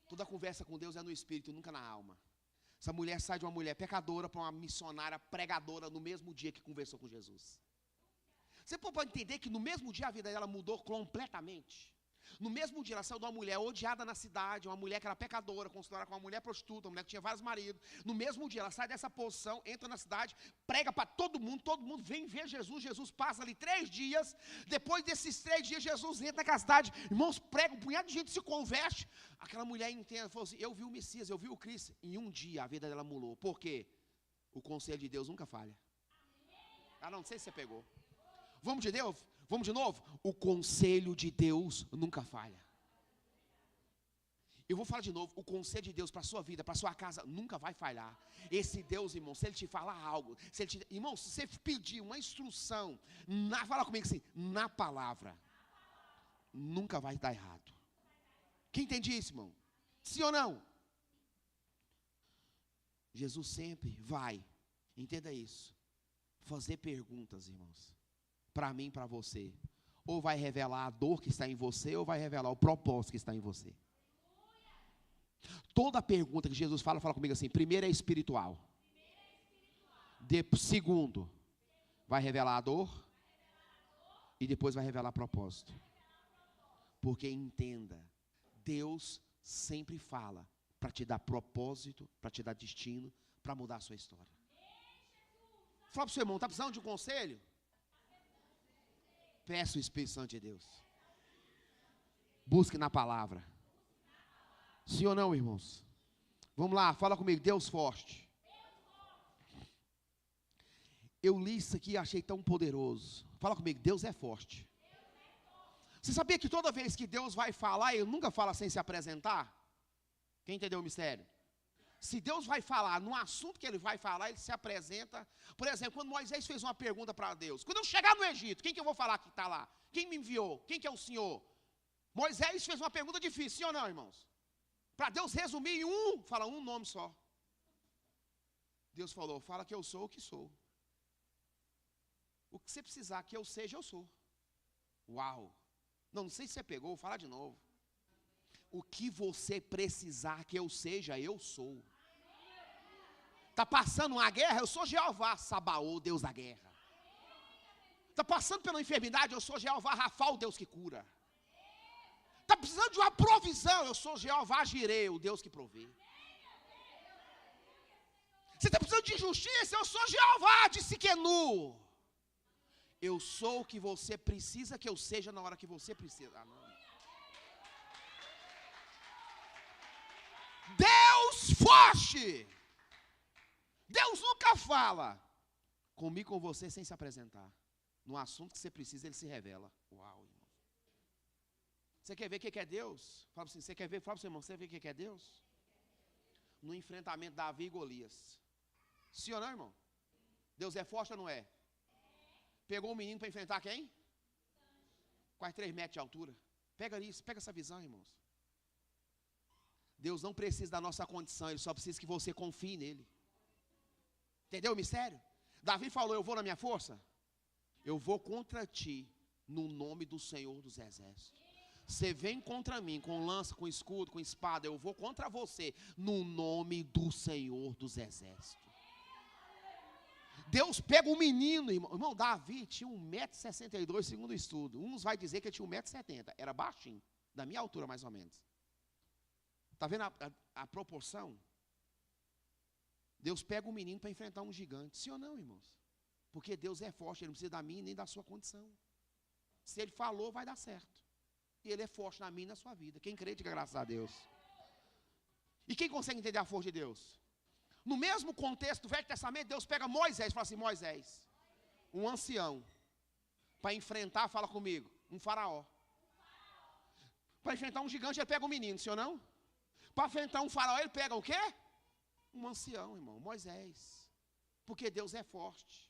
Toda conversa com Deus é no espírito, nunca na alma. Essa mulher sai de uma mulher pecadora para uma missionária pregadora no mesmo dia que conversou com Jesus. Você pode entender que no mesmo dia a vida dela mudou completamente. No mesmo dia ela saiu de uma mulher odiada na cidade, uma mulher que era pecadora, considerada como uma mulher prostituta, uma mulher que tinha vários maridos. No mesmo dia ela sai dessa posição, entra na cidade, prega para todo mundo vem ver Jesus. Jesus passa ali 3 dias, depois desses 3 dias Jesus entra naquela cidade, irmãos, prega, um punhado de gente se converte. Aquela mulher entende, falou assim: eu vi o Messias, eu vi o Cristo. Em um dia a vida dela mudou. Por quê? O conselho de Deus nunca falha. Ah, não sei se você pegou. Vamos de Deus? Vamos de novo? O conselho de Deus nunca falha. Eu vou falar de novo, o conselho de Deus para a sua vida, para a sua casa, nunca vai falhar. Esse Deus, irmão, se Ele te falar algo, irmão, se você pedir uma instrução, fala comigo assim, na palavra, nunca vai dar errado. Quem entende isso, irmão? Sim ou não? Jesus sempre vai, entenda isso, fazer perguntas, irmãos, para mim e para você. Ou vai revelar a dor que está em você, ou vai revelar o propósito que está em você. Toda pergunta que Jesus fala comigo assim: primeiro é espiritual. Segundo, vai revelar a dor. E depois vai revelar propósito. Porque entenda, Deus sempre fala para te dar propósito, para te dar destino, para mudar a sua história. Fala para o seu irmão, está precisando de um conselho? Peça o Espírito Santo de Deus. Busque na palavra. Sim ou não, irmãos? Vamos lá, fala comigo, Deus forte. Eu li isso aqui e achei tão poderoso. Fala comigo, Deus é forte. Você sabia que toda vez que Deus vai falar, Ele nunca fala sem se apresentar? Quem entendeu o mistério? Se Deus vai falar no assunto que Ele vai falar, Ele se apresenta. Por exemplo, quando Moisés fez uma pergunta para Deus: quando eu chegar no Egito, quem que eu vou falar que está lá? Quem me enviou? Quem que é o Senhor? Moisés fez uma pergunta difícil, sim ou não, irmãos? Para Deus resumir em fala um nome só. Deus falou: fala que eu sou o que sou. O que você precisar que eu seja, eu sou. Uau! Não sei se você pegou, vou falar de novo. O que você precisar que eu seja, eu sou. Está passando uma guerra, eu sou Jeová Sabaô, Deus da guerra. Está passando pela enfermidade, eu sou Jeová Rafa, o Deus que cura. Está precisando de uma provisão, eu sou Jeová Jireh, o Deus que provê. Você está precisando de justiça, eu sou Jeová de Siquenu. Eu sou o que você precisa que eu seja na hora que você precisa. Ah, não. Deus forte. Deus nunca fala comigo, com você, sem se apresentar. No assunto que você precisa, Ele se revela. Uau, irmão. Você quer ver o que é Deus? Fala assim, você quer ver? Fala para o seu irmão, você vê o que é Deus? No enfrentamento de Davi e Golias. Sim ou não, irmão? Deus é forte ou não é? Pegou um menino para enfrentar quem? Quase 3 metros de altura. Pega isso, pega essa visão, irmãos. Deus não precisa da nossa condição, Ele só precisa que você confie nele. Entendeu o mistério? Davi falou, eu vou na minha força? Eu vou contra ti, no nome do Senhor dos Exércitos. Você vem contra mim, com lança, com escudo, com espada, eu vou contra você, no nome do Senhor dos Exércitos. Deus pega o menino, irmão. Irmão, Davi tinha 1,62 m, segundo o estudo. Uns vai dizer que ele tinha 1,70 m, era baixinho, da minha altura mais ou menos. Está vendo a proporção? Deus pega o menino para enfrentar um gigante. Sim ou não, irmãos? Porque Deus é forte, Ele não precisa da minha nem da sua condição. Se Ele falou, vai dar certo. E Ele é forte na minha e na sua vida. Quem crê, diga graças a Deus. E quem consegue entender a força de Deus? No mesmo contexto do Velho Testamento, Deus pega Moisés e fala assim, Moisés, um ancião, para enfrentar, fala comigo, um faraó. Para enfrentar um gigante, ele pega um menino, sim ou não? Para enfrentar um faraó, ele pega o quê? Um ancião, irmão, Moisés. Porque Deus é forte.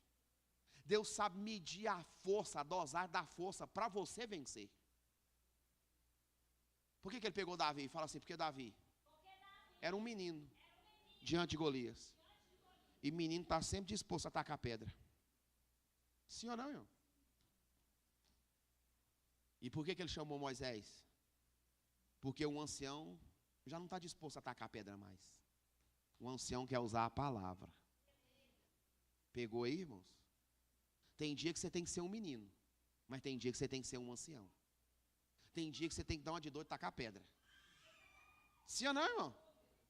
Deus sabe medir a força, a dosagem da força para você vencer. Por que ele pegou Davi? Fala assim, porque Davi era um menino diante de Golias. E menino está sempre disposto a atacar a pedra. Sim ou não, irmão? E por que ele chamou Moisés? Porque um ancião já não está disposto a atacar a pedra mais. O ancião quer usar a palavra. Pegou aí, irmãos? Tem dia que você tem que ser um menino, mas tem dia que você tem que ser um ancião. Tem dia que você tem que dar uma de doido e tacar a pedra. Sim ou não, irmão?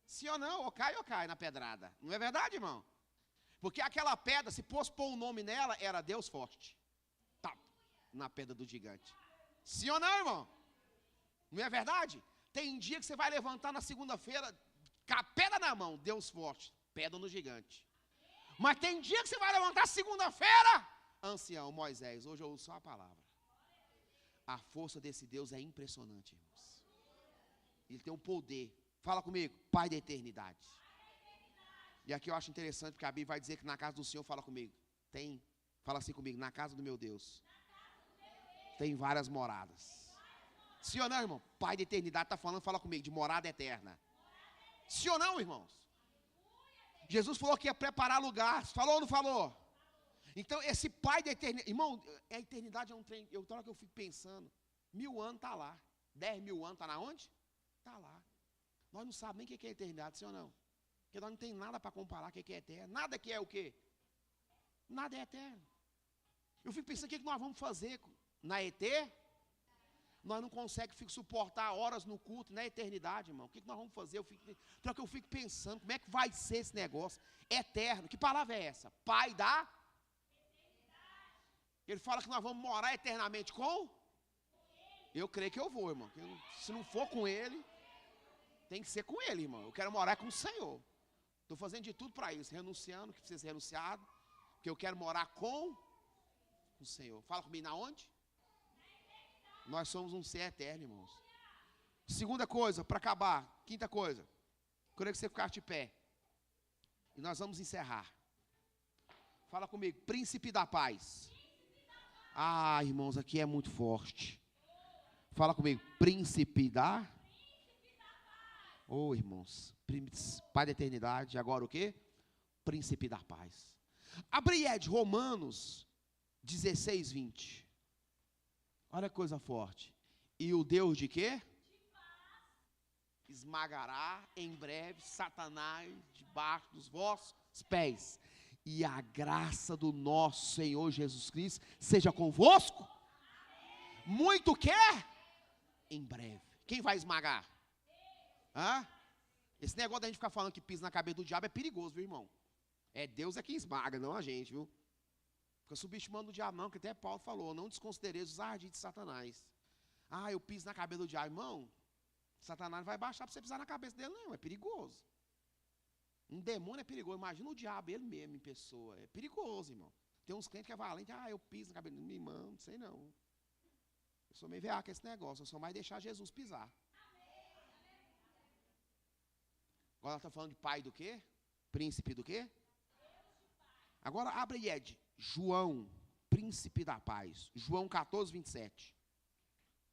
Sim ou não? Ou cai na pedrada. Não é verdade, irmão? Porque aquela pedra, se fosse pôr um nome nela, era Deus forte. Tá, na pedra do gigante. Sim ou não, irmão? Não é verdade? Tem dia que você vai levantar na segunda-feira, com a pedra na mão, Deus forte, pedra no gigante. Mas tem dia que você vai levantar segunda-feira, ancião, Moisés, hoje eu uso só a palavra. A força desse Deus é impressionante, irmãos. Ele tem um poder. Fala comigo, Pai da eternidade. E aqui eu acho interessante, porque a Bíblia vai dizer que na casa do Senhor, fala comigo, fala assim comigo, na casa do meu Deus, tem várias moradas. Sim ou não, irmão? Pai da eternidade está falando, fala comigo, de morada eterna. Sim ou não, irmãos? Jesus falou que ia preparar lugar, falou ou não falou? Então, esse Pai da eternidade, irmão, a eternidade é um trem, toda hora que eu fico pensando, 1000 anos está lá, 10.000 anos está na onde? Está lá. Nós não sabemos nem o que é eternidade, sim ou não? Porque nós não tem nada para comparar o que é eterno. Nada que é o quê? Nada é eterno. Eu fico pensando o que nós vamos fazer na ET. Nós não conseguimos suportar horas no culto na eternidade, irmão. O que nós vamos fazer? Eu fico pensando, como é que vai ser esse negócio? Eterno. Que palavra é essa? Pai da? Ele fala que nós vamos morar eternamente com? Eu creio que eu vou, irmão. Se não for com ele, tem que ser com ele, irmão. Eu quero morar com o Senhor. Estou fazendo de tudo para isso. Renunciando, que precisa ser renunciado. Porque eu quero morar com o Senhor. Fala comigo, na onde? Nós somos um ser eterno, irmãos. Segunda coisa, para acabar. Quinta coisa. Queria que você ficasse de pé. E nós vamos encerrar. Fala comigo, príncipe da paz. Ah, irmãos, aqui é muito forte. Fala comigo, príncipe da... Oh, irmãos, Pai da eternidade, agora o quê? Príncipe da paz. Abri de Romanos 16, 20. Olha que coisa forte. E o Deus de quê? Esmagará em breve Satanás debaixo dos vossos pés. E a graça do nosso Senhor Jesus Cristo seja convosco. Muito quer? Em breve. Quem vai esmagar? Hã? Esse negócio da gente ficar falando que pisa na cabeça do diabo é perigoso, viu, irmão? É Deus é quem esmaga, não a gente, viu? Fica subestimando o diabo, não, que até Paulo falou, não desconsidereis os ardis de Satanás. Ah, eu piso na cabeça do diabo, irmão. Satanás vai baixar para você pisar na cabeça dele, não, é perigoso. Um demônio é perigoso, imagina o diabo, ele mesmo em pessoa, é perigoso, irmão. Tem uns crentes que é valente, eu piso na cabeça dele, irmão, não sei não. Eu sou meio veaco esse negócio, eu só mais deixar Jesus pisar. Agora ela está falando de pai do quê? Príncipe do quê? Agora abre aí, Ed. João, príncipe da paz. João 14, 27.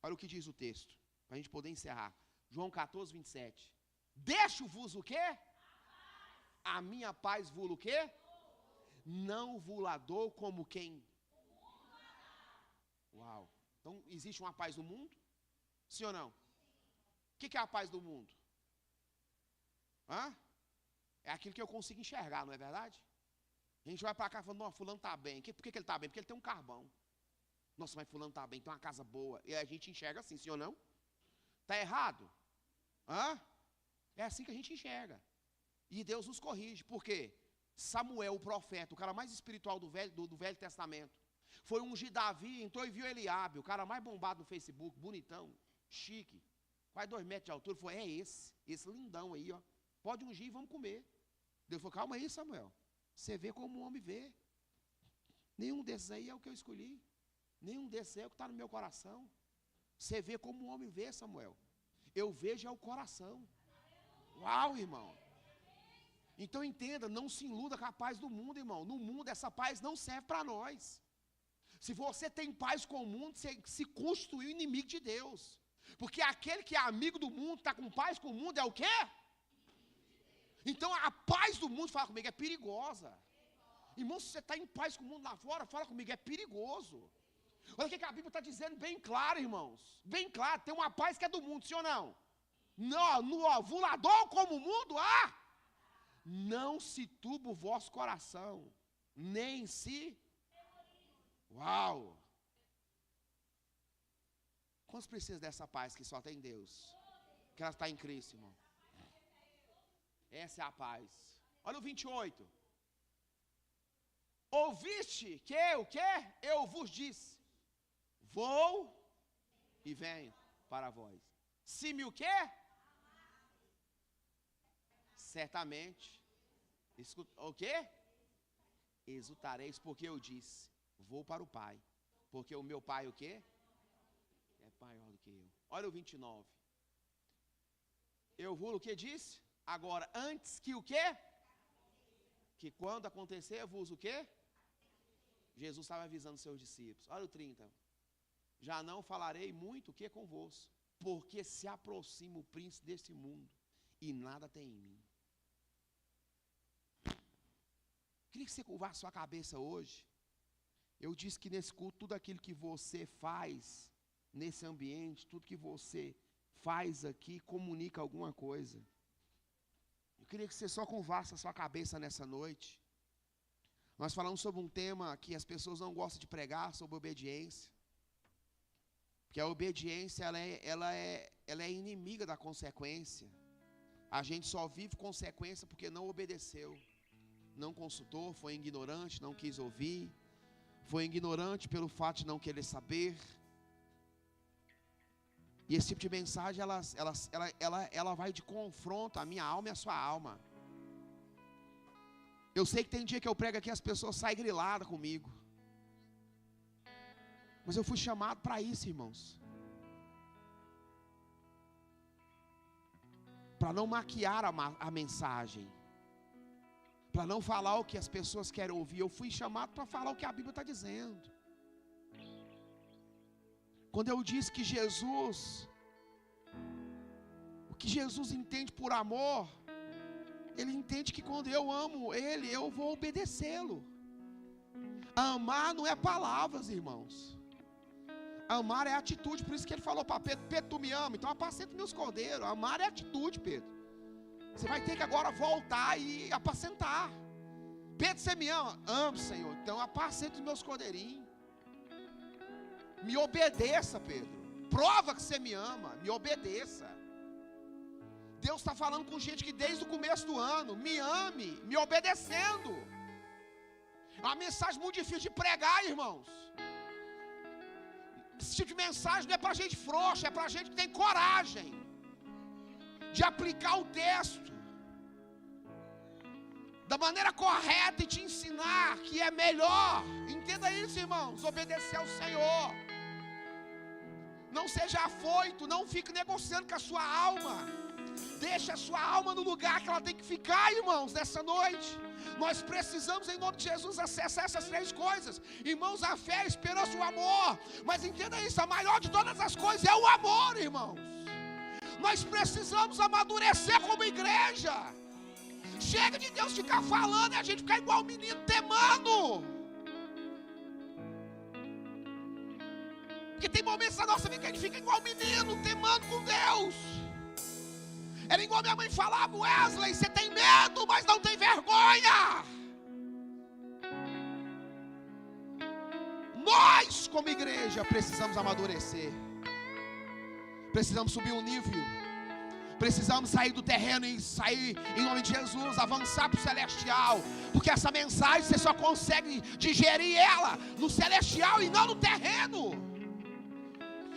Olha o que diz o texto, para a gente poder encerrar. João 14, 27. Deixo-vos o quê? A minha paz vos o quê? Não vos la dou como quem? Uau. Então, existe uma paz no mundo? Sim ou não? O que é a paz do mundo? É aquilo que eu consigo enxergar, não é verdade? A gente vai para cá falando, fulano está bem. Por que ele está bem? Porque ele tem um carvão. Nossa, mas fulano está bem, tem uma casa boa. E a gente enxerga assim, sim ou não? Está errado? É assim que a gente enxerga. E Deus nos corrige. Por quê? Samuel, o profeta, o cara mais espiritual do Velho Testamento, foi ungir Davi, entrou e viu Eliabe, o cara mais bombado no Facebook, bonitão, chique, quase 2 metros de altura. Falou, esse lindão aí, ó. Pode ungir e vamos comer. Deus falou, calma aí, Samuel. Você vê como o homem vê. Nenhum desses aí é o que eu escolhi. Nenhum desses é o que está no meu coração. Você vê como o homem vê, Samuel. Eu vejo é o coração. Uau, irmão. Então entenda, não se iluda com a paz do mundo, irmão. No mundo essa paz não serve para nós. Se você tem paz com o mundo, você se constituiu inimigo de Deus. Porque aquele que é amigo do mundo, está com paz com o mundo, é o quê? Então a paz do mundo, fala comigo, é perigosa. Irmão, se você está em paz com o mundo lá fora, fala comigo, é perigoso. Olha o que a Bíblia está dizendo bem claro, irmãos. Bem claro, tem uma paz que é do mundo, sim ou não? No ovulador como o mundo, não se turbe o vosso coração, nem se... Uau! Quantos precisam dessa paz que só tem Deus? Que ela está em Cristo, irmão. Essa é a paz. Olha o 28. Ouviste que o quê? Eu vos disse. Vou e venho para vós. Se me o quê? Certamente. O quê? Exultareis porque eu disse. Vou para o Pai. Porque o meu Pai o quê? É maior do que eu. Olha o 29. Eu vou o que disse? Agora, antes que o quê? Que quando acontecer, vos o quê? Jesus estava avisando seus discípulos. Olha o 30. Já não falarei muito o que convosco, porque se aproxima o príncipe deste mundo, e nada tem em mim. Queria que você curvasse sua cabeça hoje. Eu disse que nesse culto, tudo aquilo que você faz nesse ambiente, tudo que você faz aqui, comunica alguma coisa. Eu queria que você só curvasse a sua cabeça nessa noite. Nós falamos sobre um tema que as pessoas não gostam de pregar, sobre obediência. Porque a obediência, ela é inimiga da consequência. A gente só vive consequência porque não obedeceu. Não consultou, foi ignorante, não quis ouvir. Foi ignorante pelo fato de não querer saber. E esse tipo de mensagem, ela vai de confronto à minha alma e à sua alma. Eu sei que tem dia que eu prego aqui, as pessoas saem griladas comigo. Mas eu fui chamado para isso, irmãos. Para não maquiar a mensagem. Para não falar o que as pessoas querem ouvir. Eu fui chamado para falar o que a Bíblia está dizendo. Quando eu disse que o que Jesus entende por amor, Ele entende que quando eu amo Ele, eu vou obedecê-lo. Amar não é palavras, irmãos. Amar é atitude, por isso que Ele falou para Pedro, Pedro, tu me ama, então apacenta meus cordeiros. Amar é atitude, Pedro. Você vai ter que agora voltar e apacentar. Pedro, você me ama? Amo, Senhor, então apacenta os meus cordeirinhos. Me obedeça, Pedro. Prova que você me ama, me obedeça. Deus está falando com gente que desde o começo do ano, me ame, me obedecendo. É uma mensagem muito difícil de pregar, irmãos. Esse tipo de mensagem não é para gente frouxa, é para gente que tem coragem de aplicar o texto da maneira correta e te ensinar que é melhor. Entenda isso, irmãos, obedecer ao Senhor. Não seja afoito, não fique negociando com a sua alma. Deixa a sua alma no lugar que ela tem que ficar, irmãos, nessa noite. Nós precisamos, em nome de Jesus, acessar essas 3 coisas. Irmãos, a fé, a esperança e o amor. Mas entenda isso, a maior de todas as coisas é o amor, irmãos. Nós precisamos amadurecer como igreja. Chega de Deus ficar falando e a gente ficar igual menino temando. Porque tem momentos na nossa vida que a gente fica igual menino temando com Deus. Era igual minha mãe falava: Wesley, você tem medo, mas não tem vergonha. Nós, como igreja, precisamos amadurecer. Precisamos subir um nível. Precisamos sair do terreno e sair, em nome de Jesus, avançar para o celestial. Porque essa mensagem você só consegue digerir ela no celestial e não no terreno.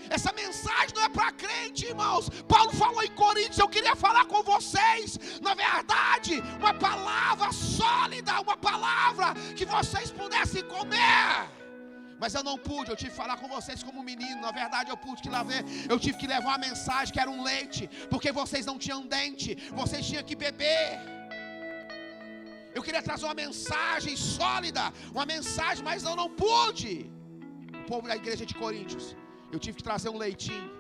Essa mensagem não é para crente, irmãos. Paulo falou em Coríntios: eu queria falar com vocês, na verdade, uma palavra sólida, uma palavra que vocês pudessem comer. Mas eu não pude, eu tive que falar com vocês como menino. Na verdade eu tive que levar uma mensagem que era um leite, porque vocês não tinham dente, vocês tinham que beber. Eu queria trazer uma mensagem sólida, uma mensagem, mas eu não pude. O povo da igreja de Coríntios, eu tive que trazer um leitinho.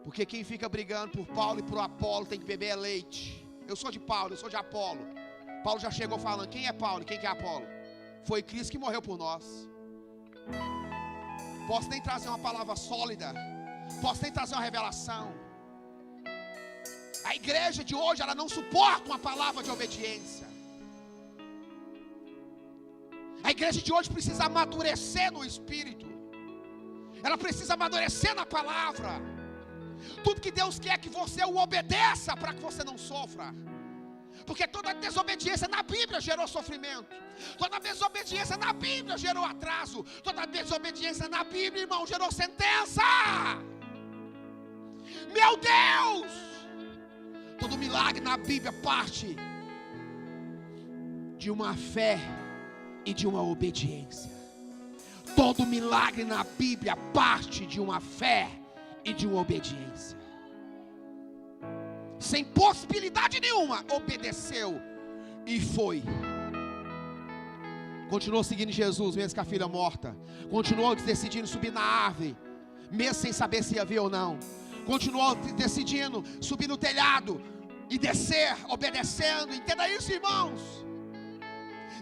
Porque quem fica brigando por Paulo e por Apolo tem que beber leite. Eu sou de Paulo, eu sou de Apolo. Paulo já chegou falando: quem é Paulo e quem que é Apolo? Foi Cristo que morreu por nós. Posso nem trazer uma palavra sólida, posso nem trazer uma revelação. A igreja de hoje, ela não suporta uma palavra de obediência. A igreja de hoje precisa amadurecer no Espírito. Ela precisa amadurecer na palavra. Tudo que Deus quer é que você o obedeça, para que você não sofra. Porque toda desobediência na Bíblia gerou sofrimento. Toda desobediência na Bíblia gerou atraso. Toda desobediência na Bíblia, irmão, gerou sentença. Meu Deus! Todo milagre na Bíblia parte de uma fé e de uma obediência. Todo milagre na Bíblia parte de uma fé e de uma obediência. Sem possibilidade nenhuma, obedeceu e foi. Continuou seguindo Jesus, mesmo com a filha morta. Continuou decidindo subir na árvore, mesmo sem saber se ia ver ou não. Continuou decidindo subir no telhado e descer, obedecendo. Entenda isso, irmãos.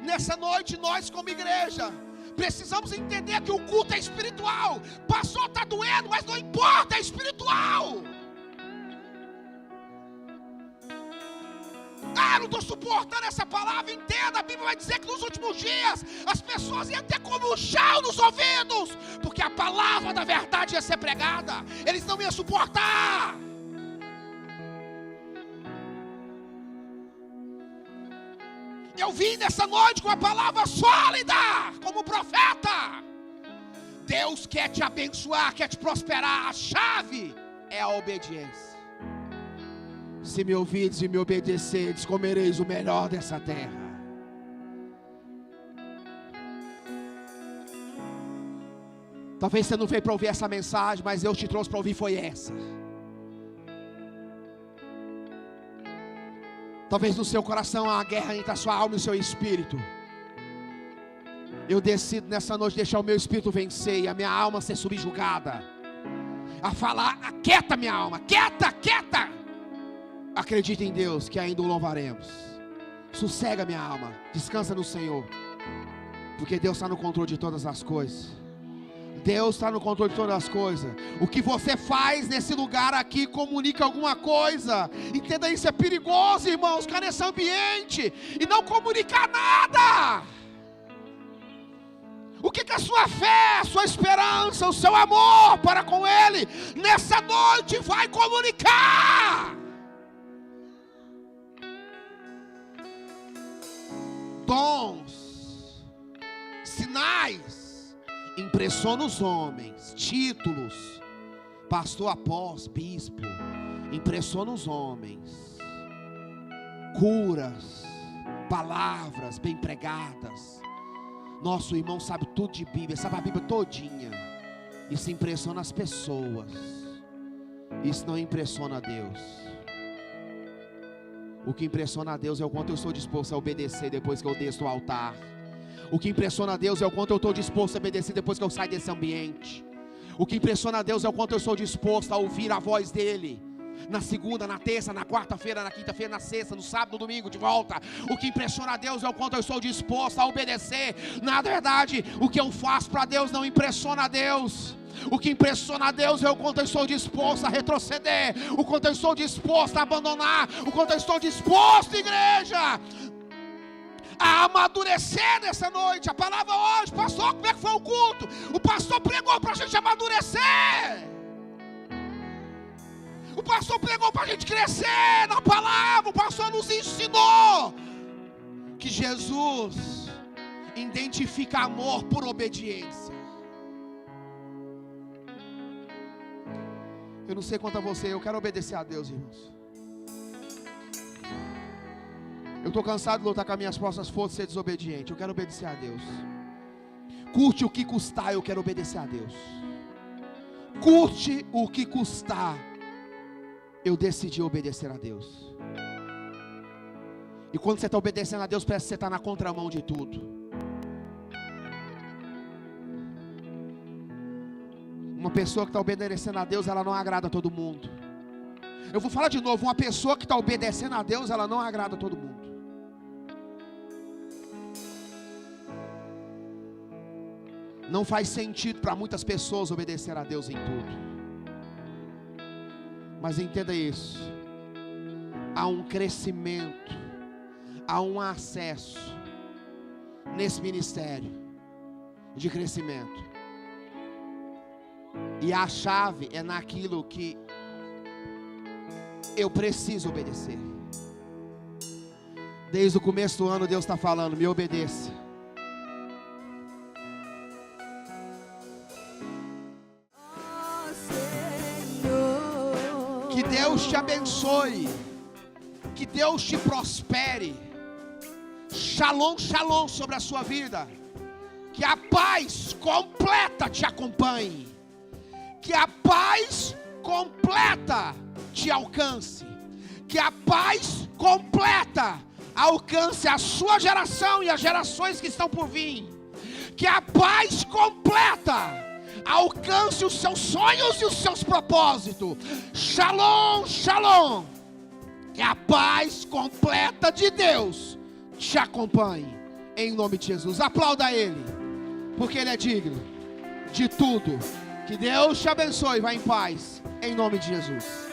Nessa noite, nós como igreja precisamos entender que o culto é espiritual. Passou, está doendo, mas não importa, é espiritual. Ah, não estou suportando essa palavra. Entenda, a Bíblia vai dizer que nos últimos dias as pessoas iam ter comichão nos ouvidos, porque a palavra da verdade ia ser pregada. Eles não iam suportar. Eu vim nessa noite com a palavra sólida, como profeta. Deus quer te abençoar, quer te prosperar. A chave é a obediência. Se me ouvides e me obedeceres, comereis o melhor dessa terra. Talvez você não veio para ouvir essa mensagem, mas Deus te trouxe para ouvir foi essa. Talvez no seu coração há uma guerra entre a sua alma e o seu espírito. Eu decido nessa noite deixar o meu espírito vencer e a minha alma ser subjugada. A falar: aquieta minha alma, quieta, quieta. Acredita em Deus que ainda o louvaremos. Sossega minha alma, descansa no Senhor, porque Deus está no controle de todas as coisas. Deus está no controle de todas as coisas. O que você faz nesse lugar aqui comunica alguma coisa. Entenda isso, é perigoso, irmãos, ficar nesse ambiente e não comunicar nada. O que a sua fé, a sua esperança, o seu amor para com Ele nessa noite vai comunicar? Dons, sinais, impressiona os homens, títulos, pastor, apóstolo, bispo, impressiona os homens, curas, palavras bem pregadas. Nosso irmão sabe tudo de Bíblia, sabe a Bíblia todinha. Isso impressiona as pessoas, isso não impressiona a Deus. O que impressiona a Deus é o quanto eu sou disposto a obedecer depois que eu desço do altar. O que impressiona a Deus é o quanto eu estou disposto a obedecer depois que eu saio desse ambiente. O que impressiona a Deus é o quanto eu sou disposto a ouvir a voz dEle. Na segunda, na terça, na quarta-feira, na quinta-feira, na sexta, no sábado, no domingo, de volta. O que impressiona a Deus é o quanto eu sou disposto a obedecer. Na verdade, o que eu faço para Deus não impressiona a Deus. O que impressiona a Deus é o quanto eu estou disposto a retroceder, o quanto eu estou disposto a abandonar, o quanto eu estou disposto, igreja, a amadurecer nessa noite. A palavra hoje, pastor, como é que foi o culto? O pastor pregou para a gente amadurecer. O pastor pregou para a gente crescer na palavra. O pastor nos ensinou que Jesus identifica amor por obediência. Eu não sei quanto a você, eu quero obedecer a Deus, irmãos. Eu estou cansado de lutar com as minhas próprias forças e ser desobediente. Eu quero obedecer a Deus. Curte o que custar, eu quero obedecer a Deus. Curte o que custar, eu decidi obedecer a Deus. E quando você está obedecendo a Deus, parece que você está na contramão de tudo. Uma pessoa que está obedecendo a Deus, ela não agrada a todo mundo. Eu vou falar de novo, uma pessoa que está obedecendo a Deus, ela não agrada a todo mundo. Não faz sentido para muitas pessoas obedecer a Deus em tudo. Mas entenda isso. Há um crescimento, há um acesso nesse ministério de crescimento. E a chave é naquilo que eu preciso obedecer. Desde o começo do ano Deus está falando, me obedeça. Que Deus te abençoe. Que Deus te prospere. Shalom, shalom sobre a sua vida. Que a paz completa te acompanhe. Que a paz completa te alcance. Que a paz completa alcance a sua geração e as gerações que estão por vir. Que a paz completa alcance os seus sonhos e os seus propósitos. Shalom, shalom. Que a paz completa de Deus te acompanhe. Em nome de Jesus. Aplauda Ele, porque Ele é digno de tudo. Que Deus te abençoe. Vá em paz, em nome de Jesus.